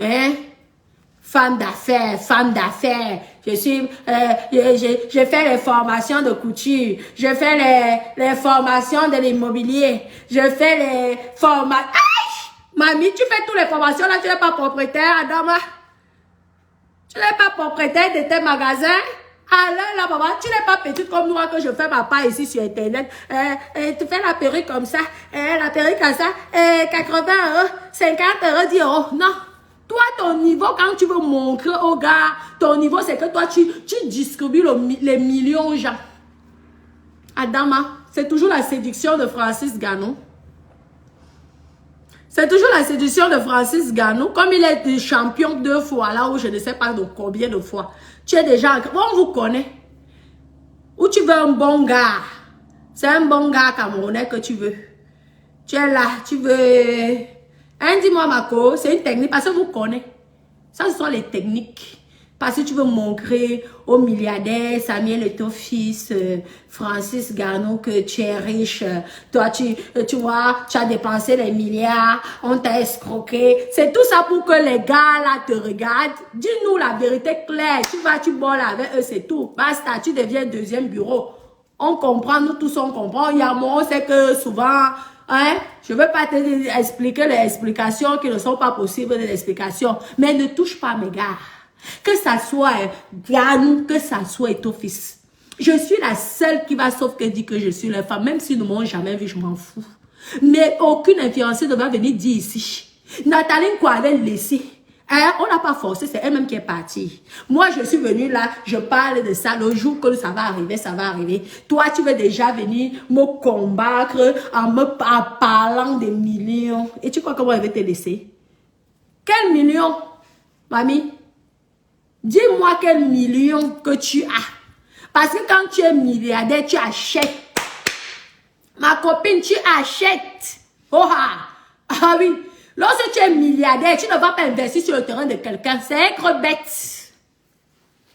Speaker 1: Hein? Femme d'affaires. Je fais les formations de couture. Je fais les formations de l'immobilier. Je fais les formations. Aïe! Mamie, tu fais toutes les formations là, tu n'es pas propriétaire, Adama. Tu n'es pas propriétaire de tes magasins. Alors là, maman, tu n'es pas petite comme moi que je fais ma part ici sur Internet. Tu fais la perruque comme ça. La perruque comme ça. 80 €, 50 €, 10 €. Non. Toi, ton niveau, quand tu veux montrer aux gars, ton niveau, c'est que toi, tu distribues les millions aux gens. Adama, c'est toujours la séduction de Francis Ganou. C'est toujours la séduction de Francis Ganou. Comme il est champion 2 fois, là où je ne sais pas de combien de fois. Tu es déjà... On vous connaît. Ou tu veux un bon gars. C'est un bon gars camerounais que tu veux. Tu es là, tu veux... Hein, dis-moi, Marco, c'est une technique, parce que vous connaissez. Ça, ce sont les techniques. Parce que tu veux montrer aux milliardaires, Samuel et ton fils, Francis Ganou, que tu es riche. Toi, tu vois, tu as dépensé les milliards, on t'a escroqué. C'est tout ça pour que les gars, là, te regardent. Dis-nous la vérité claire. Tu bois avec eux, c'est tout. Basta, tu deviens deuxième bureau. On comprend, nous tous, on comprend. Il y a moi, c'est que souvent... Hein? Je ne veux pas te expliquer les explications qui ne sont pas possibles, des explications. Mais ne touche pas mes gars. Que ça soit Ganou, que ça soit ton fils. Je suis la seule qui va sauf que dire que je suis la femme. Même si nous ne m'ont jamais vu, je m'en fous. Mais aucune influenceuse ne va venir dire ici. Nathalie quoi avait laissé. Hein? On n'a pas forcé, c'est elle-même qui est partie. Moi, je suis venue là, je parle de ça. Le jour que ça va arriver, ça va arriver. Toi, tu veux déjà venir me combattre en parlant des millions. Et tu crois comment elle va te laisser? Quel million, mamie? Dis-moi quel million que tu as. Parce que quand tu es milliardaire, tu achètes. Ma copine, tu achètes. Oh ah oui. Lorsque tu es milliardaire, tu ne vas pas investir sur le terrain de quelqu'un. C'est être bête.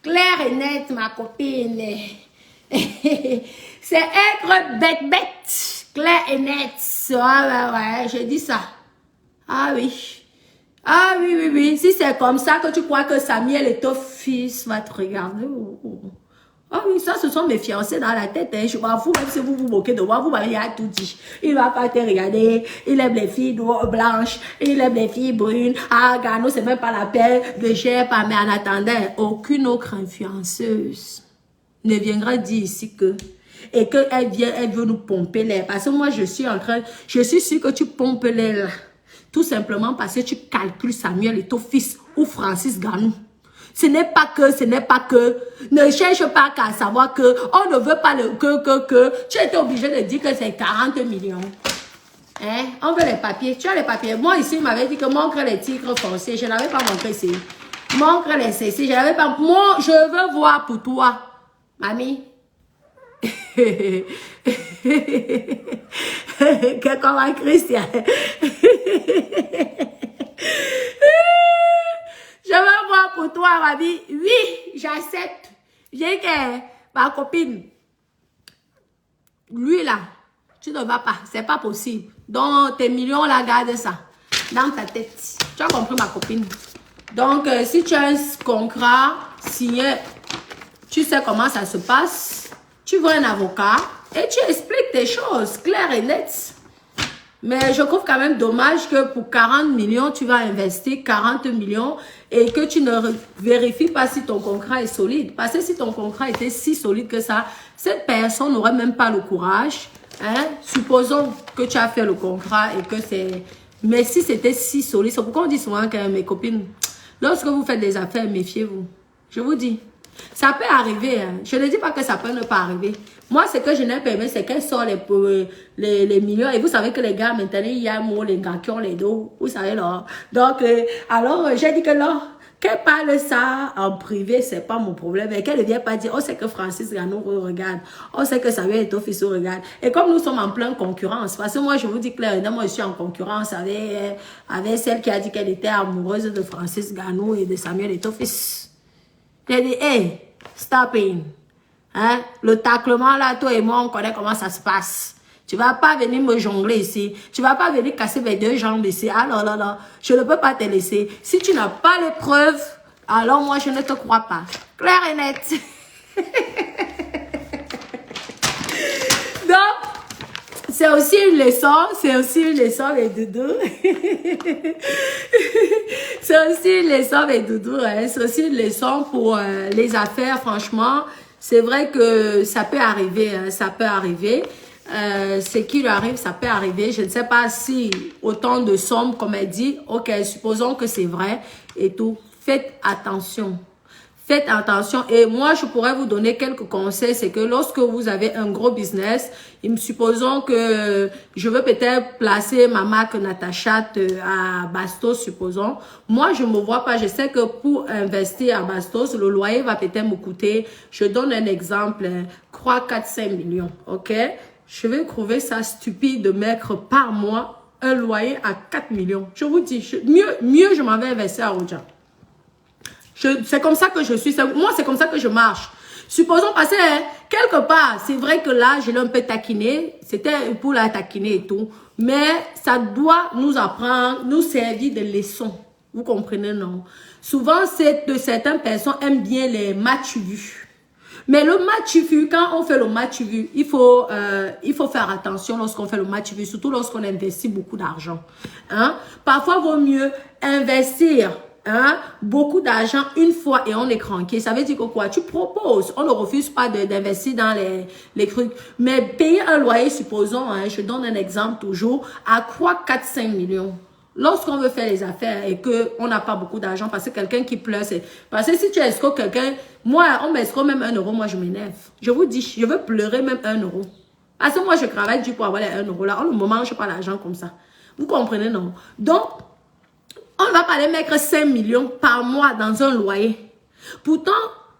Speaker 1: Clair et net, ma copine. C'est être bête. Clair et net. Ouais, j'ai dit ça. Ah oui. Ah oui. Si c'est comme ça que tu crois que Samuel et ton fils va te regarder. Ah oui, ça, ce sont mes fiancés dans la tête. Hein. Je m'en fous, même si vous vous moquez de moi, vous m'avez tout dit. Il va pas te regarder. Il aime les filles blanches. Il aime les filles brunes. Ah, Gano, c'est même pas la peine de gérer pas. Mais en attendant, aucune autre influenceuse ne viendra dire ici que... Et qu'elle vient, elle veut nous pomper l'air. Parce que moi, je suis sûre que tu pompes l'air là. Tout simplement parce que tu calcules Samuel et ton fils ou Francis Ganou. Ce n'est pas que, ne cherche pas qu'à savoir que, on ne veut pas que, tu étais obligé de dire que c'est 40 millions. Hein? On veut les papiers, tu as les papiers. Moi ici, il m'avait dit que montre les titres fonciers, je n'avais pas montré ici. Montre les CC, je n'avais pas, moi, je veux voir pour toi, mamie. Comment Christian? Je veux voir pour toi, mamie. Oui, j'accepte. J'ai que ma copine, lui là, tu ne vas pas. C'est pas possible. Donc, tes millions là, garde ça dans ta tête. Tu as compris, ma copine? Donc, si tu as un contrat signé, tu sais comment ça se passe. Tu veux un avocat et tu expliques tes choses claires et nettes. Mais je trouve quand même dommage que pour 40 millions, tu vas investir 40 millions et que tu ne vérifies pas si ton contrat est solide. Parce que si ton contrat était si solide que ça, cette personne n'aurait même pas le courage. Hein? Supposons que tu as fait le contrat et que c'est... Mais si c'était si solide, c'est pourquoi on dit souvent que mes copines, lorsque vous faites des affaires, méfiez-vous. Je vous dis. Ça peut arriver. Hein. Je ne dis pas que ça peut ne pas arriver. Moi, ce que je n'ai pas aimé, c'est qu'elle sort les millions. Et vous savez que les gars, maintenant, il y a les gars qui ont les dos. Vous savez, là. Donc, alors, j'ai dit que non. Qu'elle parle ça en privé, c'est pas mon problème. Et qu'elle ne vient pas dire, oh, c'est que Francis Ganou regarde. Oh, c'est que Samuel et ton fils regarde. Et comme nous sommes en pleine concurrence, parce que moi, je vous dis clairement, moi, je suis en concurrence avec celle qui a dit qu'elle était amoureuse de Francis Ganou et de Samuel et ton fils. J'ai dit, hey, stop in. Hein? Le taclement là, toi et moi, on connaît comment ça se passe. Tu vas pas venir me jongler ici. Tu vas pas venir casser mes deux jambes ici. Alors là, je ne peux pas te laisser. Si tu n'as pas les preuves, alors moi, je ne te crois pas. Clair et net. Donc, c'est aussi une leçon, les doudous. C'est aussi une leçon, les doudous. Hein. C'est aussi une leçon pour les affaires, franchement. C'est vrai que ça peut arriver, hein, ça peut arriver. Ce qui lui arrive, ça peut arriver. Je ne sais pas si autant de sommes, comme elle dit, ok, supposons que c'est vrai et tout. Faites attention. Faites attention. Et moi, je pourrais vous donner quelques conseils. C'est que lorsque vous avez un gros business, supposons que je veux peut-être placer ma marque Natacha à Bastos, supposons. Moi, je me vois pas. Je sais que pour investir à Bastos, le loyer va peut-être me coûter, je donne un exemple, 3, 4, 5 millions. OK? Je vais trouver ça stupide de mettre par mois un loyer à 4 millions. Je vous dis, mieux je m'en vais investir à Oja. C'est comme ça que je suis. Moi, c'est comme ça que je marche. Supposons passer, hein, quelque part, c'est vrai que là, je l'ai un peu taquiné. C'était pour la taquiner et tout. Mais ça doit nous apprendre, nous servir de leçons. Vous comprenez, non? Souvent, certaines personnes aiment bien les matchs vus. Mais le match vu, quand on fait le match vu, il faut faire attention lorsqu'on fait le match vu, surtout lorsqu'on investit beaucoup d'argent. Hein? Parfois, il vaut mieux investir beaucoup d'argent une fois et on est cranké. Ça veut dire que quoi? Tu proposes. On ne refuse pas d'investir dans les trucs. Mais payer un loyer, supposons, je donne un exemple toujours, à quoi 4-5 millions? lorsqu'on veut faire les affaires et qu'on n'a pas beaucoup d'argent, parce que quelqu'un qui pleure, c'est... Parce que si tu escroques quelqu'un, moi, on m'escroque même 1 euro, moi, je m'énerve. Je vous dis, je veux pleurer même 1 euro. Parce que moi, je travaille dur pour avoir les 1 euro là. On ne me mange pas l'argent comme ça. Vous comprenez, non? Donc, on va pas aller mettre 5 millions par mois dans un loyer. Pourtant,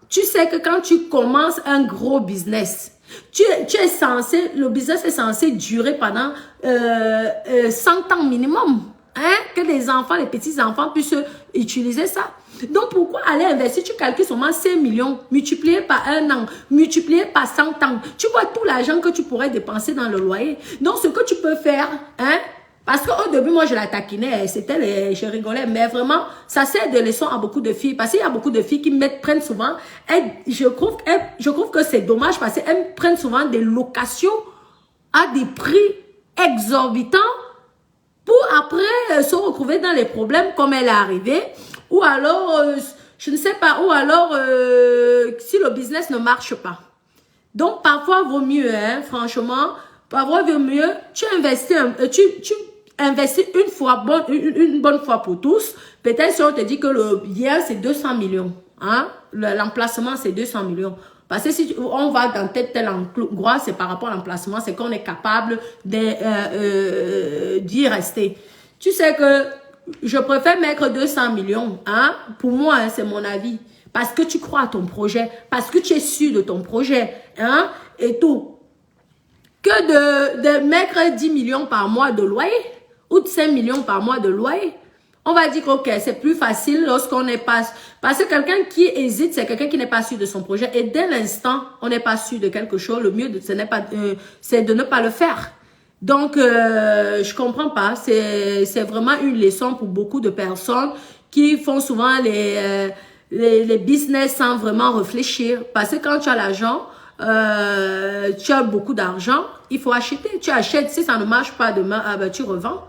Speaker 1: tu sais que quand tu commences un gros business, tu es censé, le business est censé durer pendant 100 ans minimum. Hein? Que les enfants, les petits-enfants puissent utiliser ça. Donc, pourquoi aller investir? Tu calcules seulement 5 millions, multiplié par 1 an, multiplié par 100 ans. Tu vois tout l'argent que tu pourrais dépenser dans le loyer. Donc, ce que tu peux faire, hein? Parce qu'au début, moi, je la taquinais, je rigolais, mais vraiment, ça sert de leçon à beaucoup de filles. Parce qu'il y a beaucoup de filles qui prennent souvent, je trouve que c'est dommage parce qu'elles prennent souvent des locations à des prix exorbitants pour après se retrouver dans les problèmes comme elle est arrivée. Ou alors, je ne sais pas, ou alors, si le business ne marche pas. Donc, parfois, vaut mieux, hein, franchement, parfois, vaut mieux, tu investis une bonne fois pour tous. Peut-être si on te dit que le bien, c'est 200 millions. Hein? L'emplacement, c'est 200 millions. Parce que si on va dans tel endroit, c'est par rapport à l'emplacement, c'est qu'on est capable d'y rester. Tu sais que je préfère mettre 200 millions. Hein? Pour moi, hein, c'est mon avis. Parce que tu crois à ton projet. Parce que tu es sûr de ton projet. Hein? Et tout. Que de mettre 10 millions par mois de loyer. Ou de 5 millions par mois de loyer. On va dire que ok, c'est plus facile lorsqu'on n'est pas... Parce que quelqu'un qui hésite, c'est quelqu'un qui n'est pas sûr de son projet. Et dès l'instant, on n'est pas sûr de quelque chose, le mieux, c'est de ne pas le faire. Donc, je comprends pas. C'est vraiment une leçon pour beaucoup de personnes qui font souvent les business sans vraiment réfléchir. Parce que quand tu as l'argent, tu as beaucoup d'argent, il faut acheter. Tu achètes, si ça ne marche pas demain, ah ben, tu revends.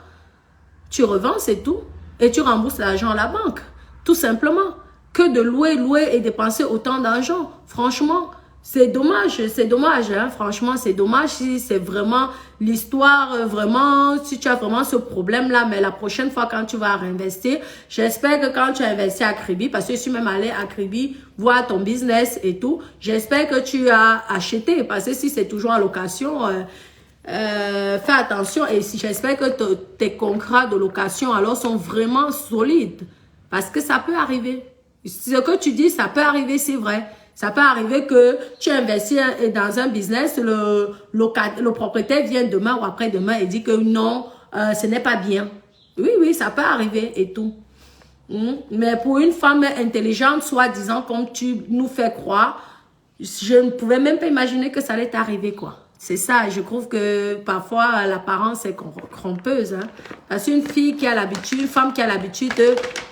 Speaker 1: Tu revends, c'est tout. Et tu rembourses l'argent à la banque. Tout simplement. Que de louer et dépenser autant d'argent. Franchement, c'est dommage. C'est dommage. Hein? Franchement, c'est dommage si c'est vraiment l'histoire, vraiment, si tu as vraiment ce problème-là. Mais la prochaine fois, quand tu vas réinvestir, j'espère que quand tu as investi à Kribi, parce que je suis même allée à Kribi voir ton business et tout, j'espère que tu as acheté. Parce que si c'est toujours en location... fais attention et si j'espère que tes contrats de location alors sont vraiment solides parce que ça peut arriver. Ce que tu dis, ça peut arriver, c'est vrai. Ça peut arriver que tu investis dans un business, le propriétaire vient demain ou après-demain et dit que non, ce n'est pas bien. Oui, ça peut arriver et tout. Mais pour une femme intelligente, soi-disant, comme tu nous fais croire, je ne pouvais même pas imaginer que ça allait t'arriver, quoi. C'est ça, je trouve que parfois l'apparence est trompeuse. Hein? Parce qu'une fille qui a l'habitude, une femme qui a l'habitude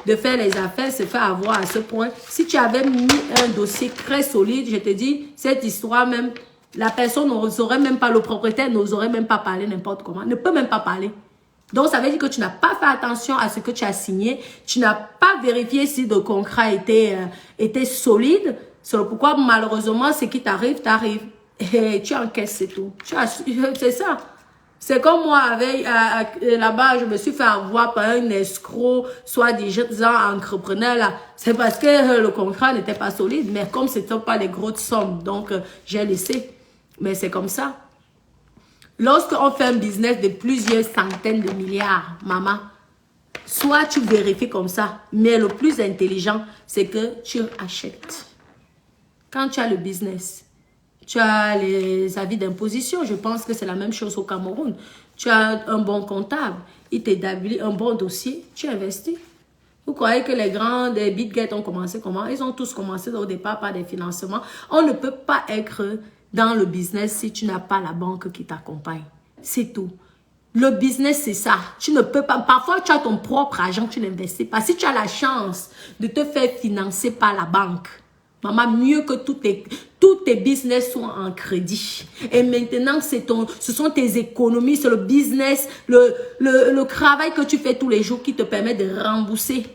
Speaker 1: de faire les affaires se fait avoir à ce point. Si tu avais mis un dossier très solide, je te dis, cette histoire même, la personne n'oserait même pas, le propriétaire n'oserait même pas parler n'importe comment, ne peut même pas parler. Donc ça veut dire que tu n'as pas fait attention à ce que tu as signé, tu n'as pas vérifié si le contrat était solide. C'est pourquoi malheureusement ce qui t'arrive, t'arrive. Et tu encaisses, c'est tout. C'est ça. C'est comme moi, là-bas, je me suis fait avoir par un escroc, soi-disant entrepreneur, là. C'est parce que le contrat n'était pas solide, mais comme ce n'était pas les grosses sommes, donc j'ai laissé. Mais c'est comme ça. Lorsqu'on fait un business de plusieurs centaines de milliards, maman, soit tu vérifies comme ça, mais le plus intelligent, c'est que tu achètes. Quand tu as le business, tu as les avis d'imposition. Je pense que c'est la même chose au Cameroun. Tu as un bon comptable. Il t'établit un bon dossier. Tu investis. Vous croyez que les grands des big get ont commencé comment? Ils ont tous commencé au départ par des financements. On ne peut pas être dans le business si tu n'as pas la banque qui t'accompagne. C'est tout. Le business, c'est ça. Tu ne peux pas. Parfois, tu as ton propre argent, tu n'investis pas. Si tu as la chance de te faire financer par la banque, maman, mieux que tous tes business soient en crédit. Et maintenant, ce sont tes économies, c'est le business, le travail que tu fais tous les jours qui te permet de rembourser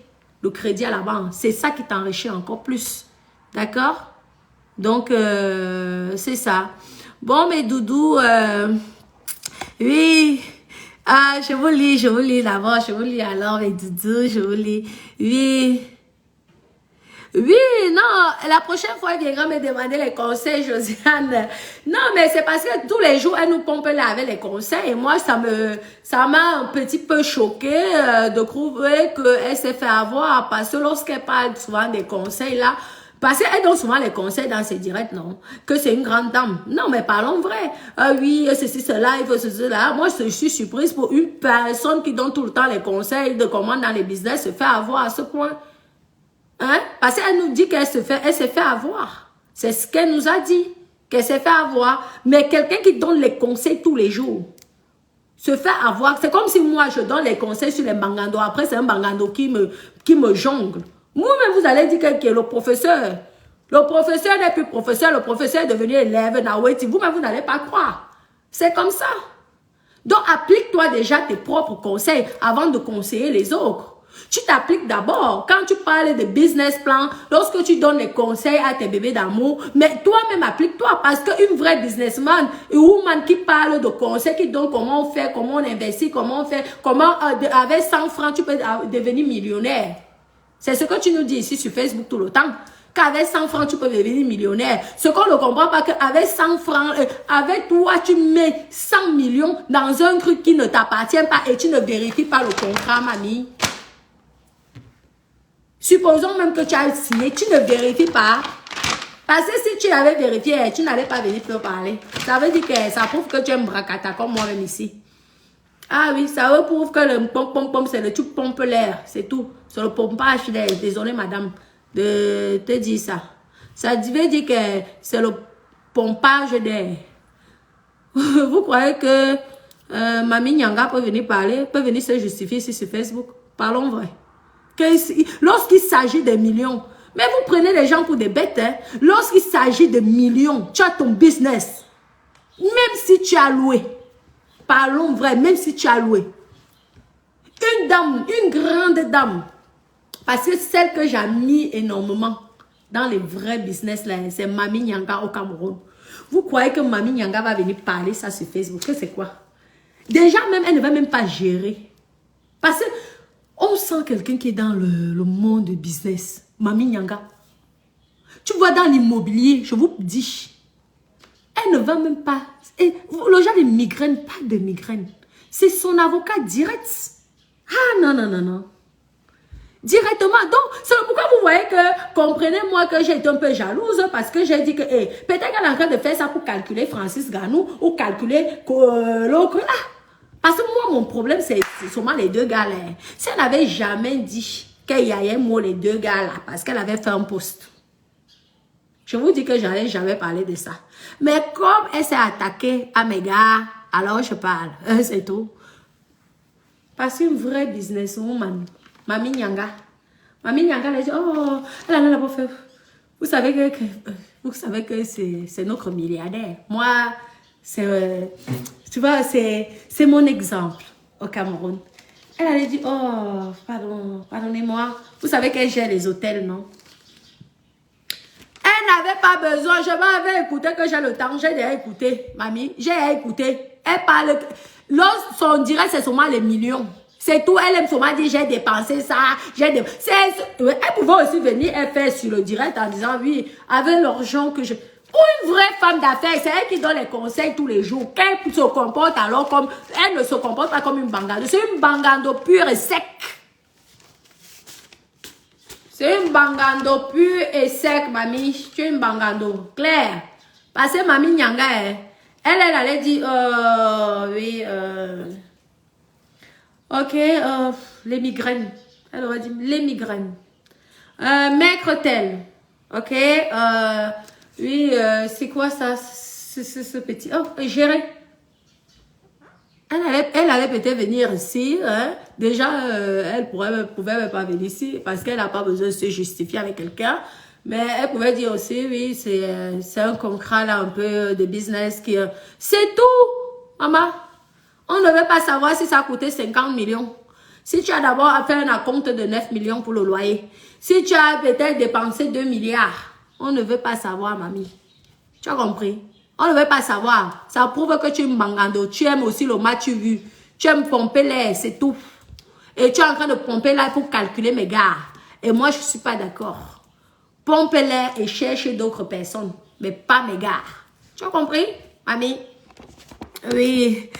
Speaker 1: le crédit à la banque. C'est ça qui t'enrichit encore plus. D'accord? Donc, c'est ça. Bon, mes doudous, oui. Ah, je vous lis d'abord, je vous lis alors, mes doudous, je vous lis. Oui. Oui, non, la prochaine fois, elle viendra me demander les conseils, Josiane. Non, mais c'est parce que tous les jours, elle nous pompe là avec les conseils. Et moi, ça m'a un petit peu choqué de trouver qu'elle s'est fait avoir. Parce que lorsqu'elle parle souvent des conseils là, parce qu'elle donne souvent les conseils dans ses directs, non? Que c'est une grande dame. Non, mais parlons vrai. Oui, ceci, cela, il faut ceci, cela. Moi, je suis surprise pour une personne qui donne tout le temps les conseils de comment dans les business se fait avoir à ce point. Hein? Parce qu'elle nous dit qu'elle s'est fait avoir. C'est ce qu'elle nous a dit. Qu'elle s'est fait avoir. Mais quelqu'un qui donne les conseils tous les jours se fait avoir. C'est comme si moi, je donne les conseils sur les bangando. Après, c'est un bangando qui me jongle. Vous-même, vous allez dire que le professeur. Le professeur n'est plus professeur. Le professeur est devenu élève. Vous-même, vous n'allez pas croire. C'est comme ça. Donc, applique-toi déjà tes propres conseils avant de conseiller les autres. Tu t'appliques d'abord. Quand tu parles de business plan, lorsque tu donnes les conseils à tes bébés d'amour, mais toi-même applique-toi parce qu'une vraie businessman, une woman qui parle de conseils, qui donne comment on fait, comment on investit, comment on fait, comment avec 100 francs tu peux devenir millionnaire. C'est ce que tu nous dis ici sur Facebook tout le temps. Qu'avec 100 francs, tu peux devenir millionnaire. Ce qu'on ne comprend pas, qu'avec 100 francs, avec toi, tu mets 100 millions dans un truc qui ne t'appartient pas et tu ne vérifies pas le contrat, mamie. Supposons même que tu as signé, tu ne vérifies pas. Parce que si tu l'avais vérifié, tu n'allais pas venir te parler. Ça veut dire que ça prouve que tu es un bracata comme moi-même ici. Ah oui, ça veut prouve que le pom-pom-pom, c'est le tu pompes l'air. C'est tout. C'est le pompage d'air. Désolée, madame, de te dire ça. Ça veut dire que c'est le pompage d'air. Vous croyez que Mamie Nyanga peut venir parler, peut venir se justifier ici sur Facebook? Parlons vrai. Lorsqu'il s'agit de millions, mais vous prenez les gens pour des bêtes, hein? Lorsqu'il s'agit de millions, tu as ton business. Même si tu as loué, parlons vrai, même si tu as loué. Une dame, une grande dame, parce que celle que j'admire énormément dans les vrais business, là, c'est Mamie Nyanga au Cameroun. Vous croyez que Mamie Nyanga va venir parler ça sur Facebook? Que c'est quoi? Déjà, même, elle ne va même pas gérer. Parce que on sent quelqu'un qui est dans le monde du business. Mamie Nyanga. Tu vois dans l'immobilier, je vous dis, elle ne va même pas. Et le genre de migraine, pas de migraine. C'est son avocat direct. Ah non, non, non, non. Directement. Donc, c'est pourquoi vous voyez que, comprenez-moi que j'ai été un peu jalouse parce que j'ai dit que, peut-être qu'elle est en train de faire ça pour calculer Francis Ganou ou calculer l'autre là. Parce que moi, mon problème, c'est seulement les deux gars là. Si elle n'avait jamais dit qu'il y avait moi les deux gars là, parce qu'elle avait fait un post. Je vous dis que j'allais jamais parler de ça. Mais comme elle s'est attaquée à mes gars, alors je parle. C'est tout. Parce qu'une vraie businesswoman, Mamie Nyanga, elle a dit, oh, elle a pas fait. Vous savez que c'est notre milliardaire. Moi, tu vois, c'est mon exemple au Cameroun. Elle allait dire, oh, pardonnez-moi. Vous savez qu'elle gère les hôtels, non? Elle n'avait pas besoin. Je m'avais écouté que j'ai le temps. J'ai déjà écouté, mamie. J'ai écouté. Elle parle. Son direct, c'est seulement les millions. C'est tout. Elle aime seulement dire, j'ai dépensé ça. Elle pouvait aussi venir et faire sur le direct en disant, oui, avec l'argent que je... Une vraie femme d'affaires, c'est elle qui donne les conseils tous les jours. Qu'elle se comporte alors comme... Elle ne se comporte pas comme une bangando. C'est une bangando pure et sec. C'est une bangando pure et sec, mamie. Tu es une bangando. Claire. Parce que mamie Nyanga, elle allait dire... oui, ok, les migraines. Elle aurait dit les migraines. Maître tel. Ok, oui, c'est quoi ça? Ce petit... Oh, gérer. Elle allait peut-être venir ici. Hein? Déjà, elle pouvait même pas venir ici parce qu'elle n'a pas besoin de se justifier avec quelqu'un. Mais elle pouvait dire aussi, oui, c'est un contrat là un peu de business qui... C'est tout, maman. On ne veut pas savoir si ça a coûté 50 millions. Si tu as d'abord fait un acompte de 9 millions pour le loyer. Si tu as peut-être dépensé 2 milliards. On ne veut pas savoir, mamie. Tu as compris? On ne veut pas savoir. Ça prouve que tu es une bangando. Tu aimes aussi le match vu. Tu aimes pomper l'air, c'est tout. Et tu es en train de pomper l'air pour calculer mes gars. Et moi, je ne suis pas d'accord. Pomper l'air et chercher d'autres personnes, mais pas mes gars. Tu as compris, mamie? Oui.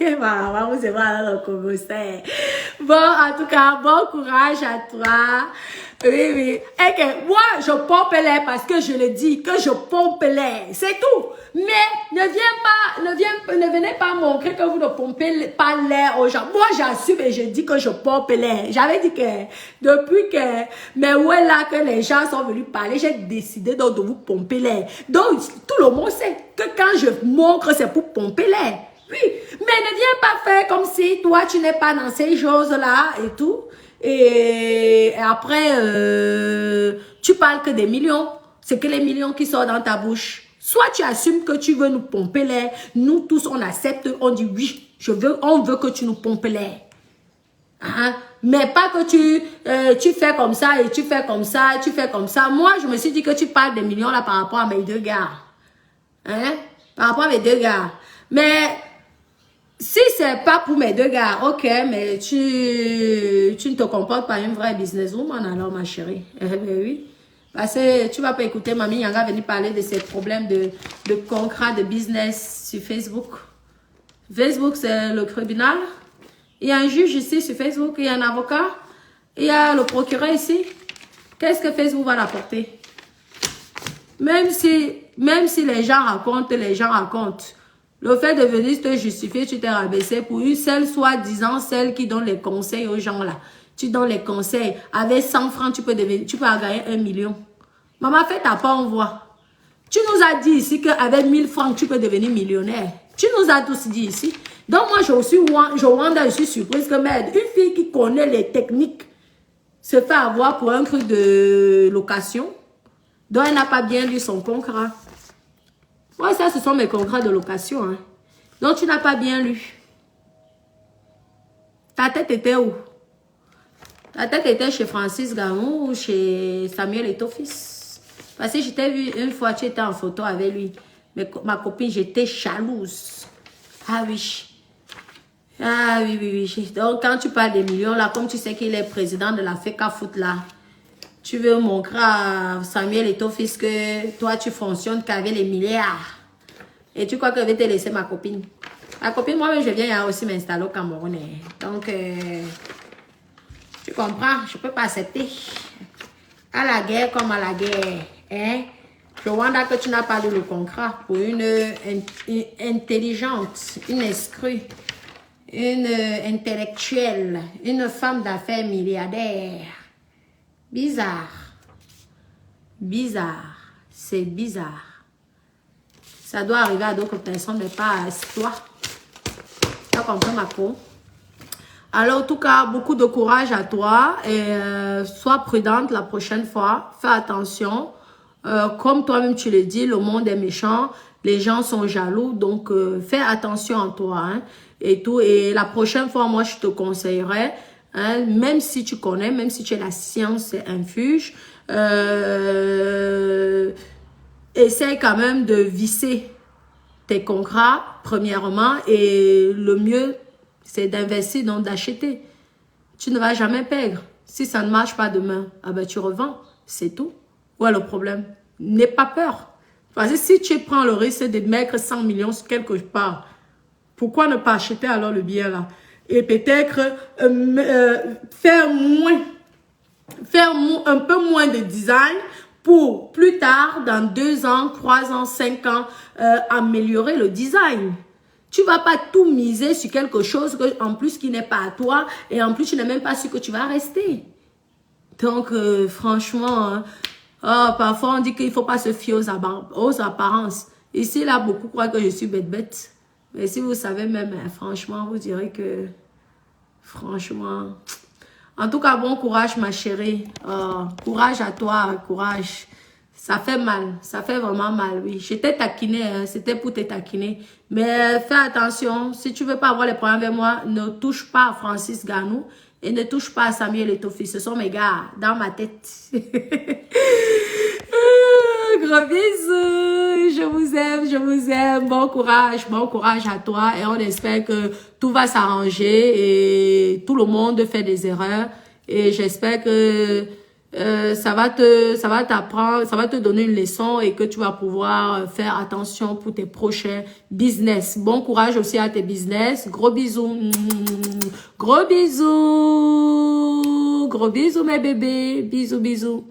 Speaker 1: Maman, c'est vrai, le Congo, c'est. Bon, en tout cas, bon courage à toi. Oui, oui. Et que moi, je pompe l'air parce que je le dis, que je pompe l'air. C'est tout. Mais ne venez pas montrer que vous ne pompez pas l'air aux gens. Moi, j'assume et je dis que je pompe l'air. J'avais dit que depuis que, mais où est là que les gens sont venus parler, j'ai décidé donc de vous pomper l'air. Donc, tout le monde sait que quand je montre, c'est pour pomper l'air. Oui, mais ne viens pas faire comme si toi, tu n'es pas dans ces choses-là et tout. Et après, tu parles que des millions. C'est que les millions qui sortent dans ta bouche. Soit tu assumes que tu veux nous pomper l'air. Nous tous, on accepte. On dit oui, on veut que tu nous pompes l'air. Hein? Mais pas que tu fais comme ça et tu fais comme ça, tu fais comme ça. Moi, je me suis dit que tu parles des millions là par rapport à mes deux gars. Hein? Par rapport à mes deux gars. Mais si c'est pas pour mes deux gars, ok, mais tu ne te comportes pas une vraie businesswoman alors, ma chérie. Ben oui. Parce que tu vas pas écouter Mamie Yanga venir parler de ses problèmes de contrat de business sur Facebook. Facebook, c'est le tribunal. Il y a un juge ici sur Facebook, il y a un avocat, il y a le procureur ici. Qu'est-ce que Facebook va rapporter? Même si les gens racontent, le fait de venir te justifier, tu t'es rabaissé pour une seule soi-disant, celle qui donne les conseils aux gens là. Tu donnes les conseils. Avec 100 francs, tu peux gagner 1 million. Maman, fais ta part, on voit. Tu nous as dit ici qu'avec 1000 francs, tu peux devenir millionnaire. Tu nous as tous dit ici. Donc moi, je suis surprise que merde, une fille qui connaît les techniques se fait avoir pour un truc de location. Donc elle n'a pas bien lu son contrat. Ouais, ça, ce sont mes contrats de location. Hein. Donc tu n'as pas bien lu. Ta tête était où? Ta tête était chez Francis Gamou ou chez Samuel Eto'o-Fils. Parce que je t'ai vu une fois, tu étais en photo avec lui. Mais ma copine, j'étais jalouse. Ah oui. Ah oui, oui, oui. Donc, quand tu parles des millions, là, comme tu sais qu'il est président de la FECA Foot, là, tu veux montrer à Samuel Eto'o-Fils que toi, tu fonctionnes qu'avec les milliards. Et tu crois que je vais te laisser ma copine. Ma copine, moi-même, je viens aussi m'installer au Cameroun. Donc, tu comprends? Je ne peux pas accepter. À la guerre comme à la guerre. Hein? Je vois que tu n'as pas lu le contrat pour une intelligente, une escrue, une intellectuelle, une femme d'affaires milliardaire. Bizarre. Bizarre. C'est bizarre. Ça doit arriver à d'autres personnes, mais pas à toi. Tu as compris, ma peau? Alors, en tout cas, beaucoup de courage à toi et sois prudente la prochaine fois. Fais attention. Comme toi-même tu le dis, le monde est méchant. Les gens sont jaloux. Donc, fais attention à toi. Hein, et tout. Et la prochaine fois, moi, je te conseillerais, hein, même si tu connais, même si tu es la science infuse, essaye quand même de visser tes contrats, premièrement. Et le mieux, c'est d'investir, donc d'acheter. Tu ne vas jamais perdre. Si ça ne marche pas demain, ah ben tu revends. C'est tout. Où est le problème? N'aie pas peur. Parce que si tu prends le risque de mettre 100 millions sur quelque part, pourquoi ne pas acheter alors le bien là? Et peut-être faire un peu moins de design pour plus tard, dans 2 ans, 3 ans, 5 ans, améliorer le design. Tu ne vas pas tout miser sur quelque chose en plus qui n'est pas à toi et en plus tu n'es même pas sûr que tu vas rester. Donc franchement, parfois on dit qu'il ne faut pas se fier aux apparences. Ici là, beaucoup croient que je suis bête. Mais si vous savez même, franchement, vous direz que franchement... En tout cas, bon courage ma chérie. Courage à toi, courage. Ça fait mal, ça fait vraiment mal, oui. Je t'ai taquiné, hein, c'était pour te taquiner. Mais fais attention, si tu veux pas avoir les problèmes avec moi, ne touche pas à Francis Ganou et ne touche pas à Samuel Eto'o-Fils. Ce sont mes gars, dans ma tête. Gros bisous, je vous aime. je vous aime. Bon courage à toi. Et on espère que tout va s'arranger et tout le monde fait des erreurs. Et j'espère que ça va t'apprendre, ça va te donner une leçon et que tu vas pouvoir faire attention pour tes prochains business. Bon courage aussi à tes business. Gros bisous. Gros bisous. Gros bisous mes bébés. Bisous, bisous.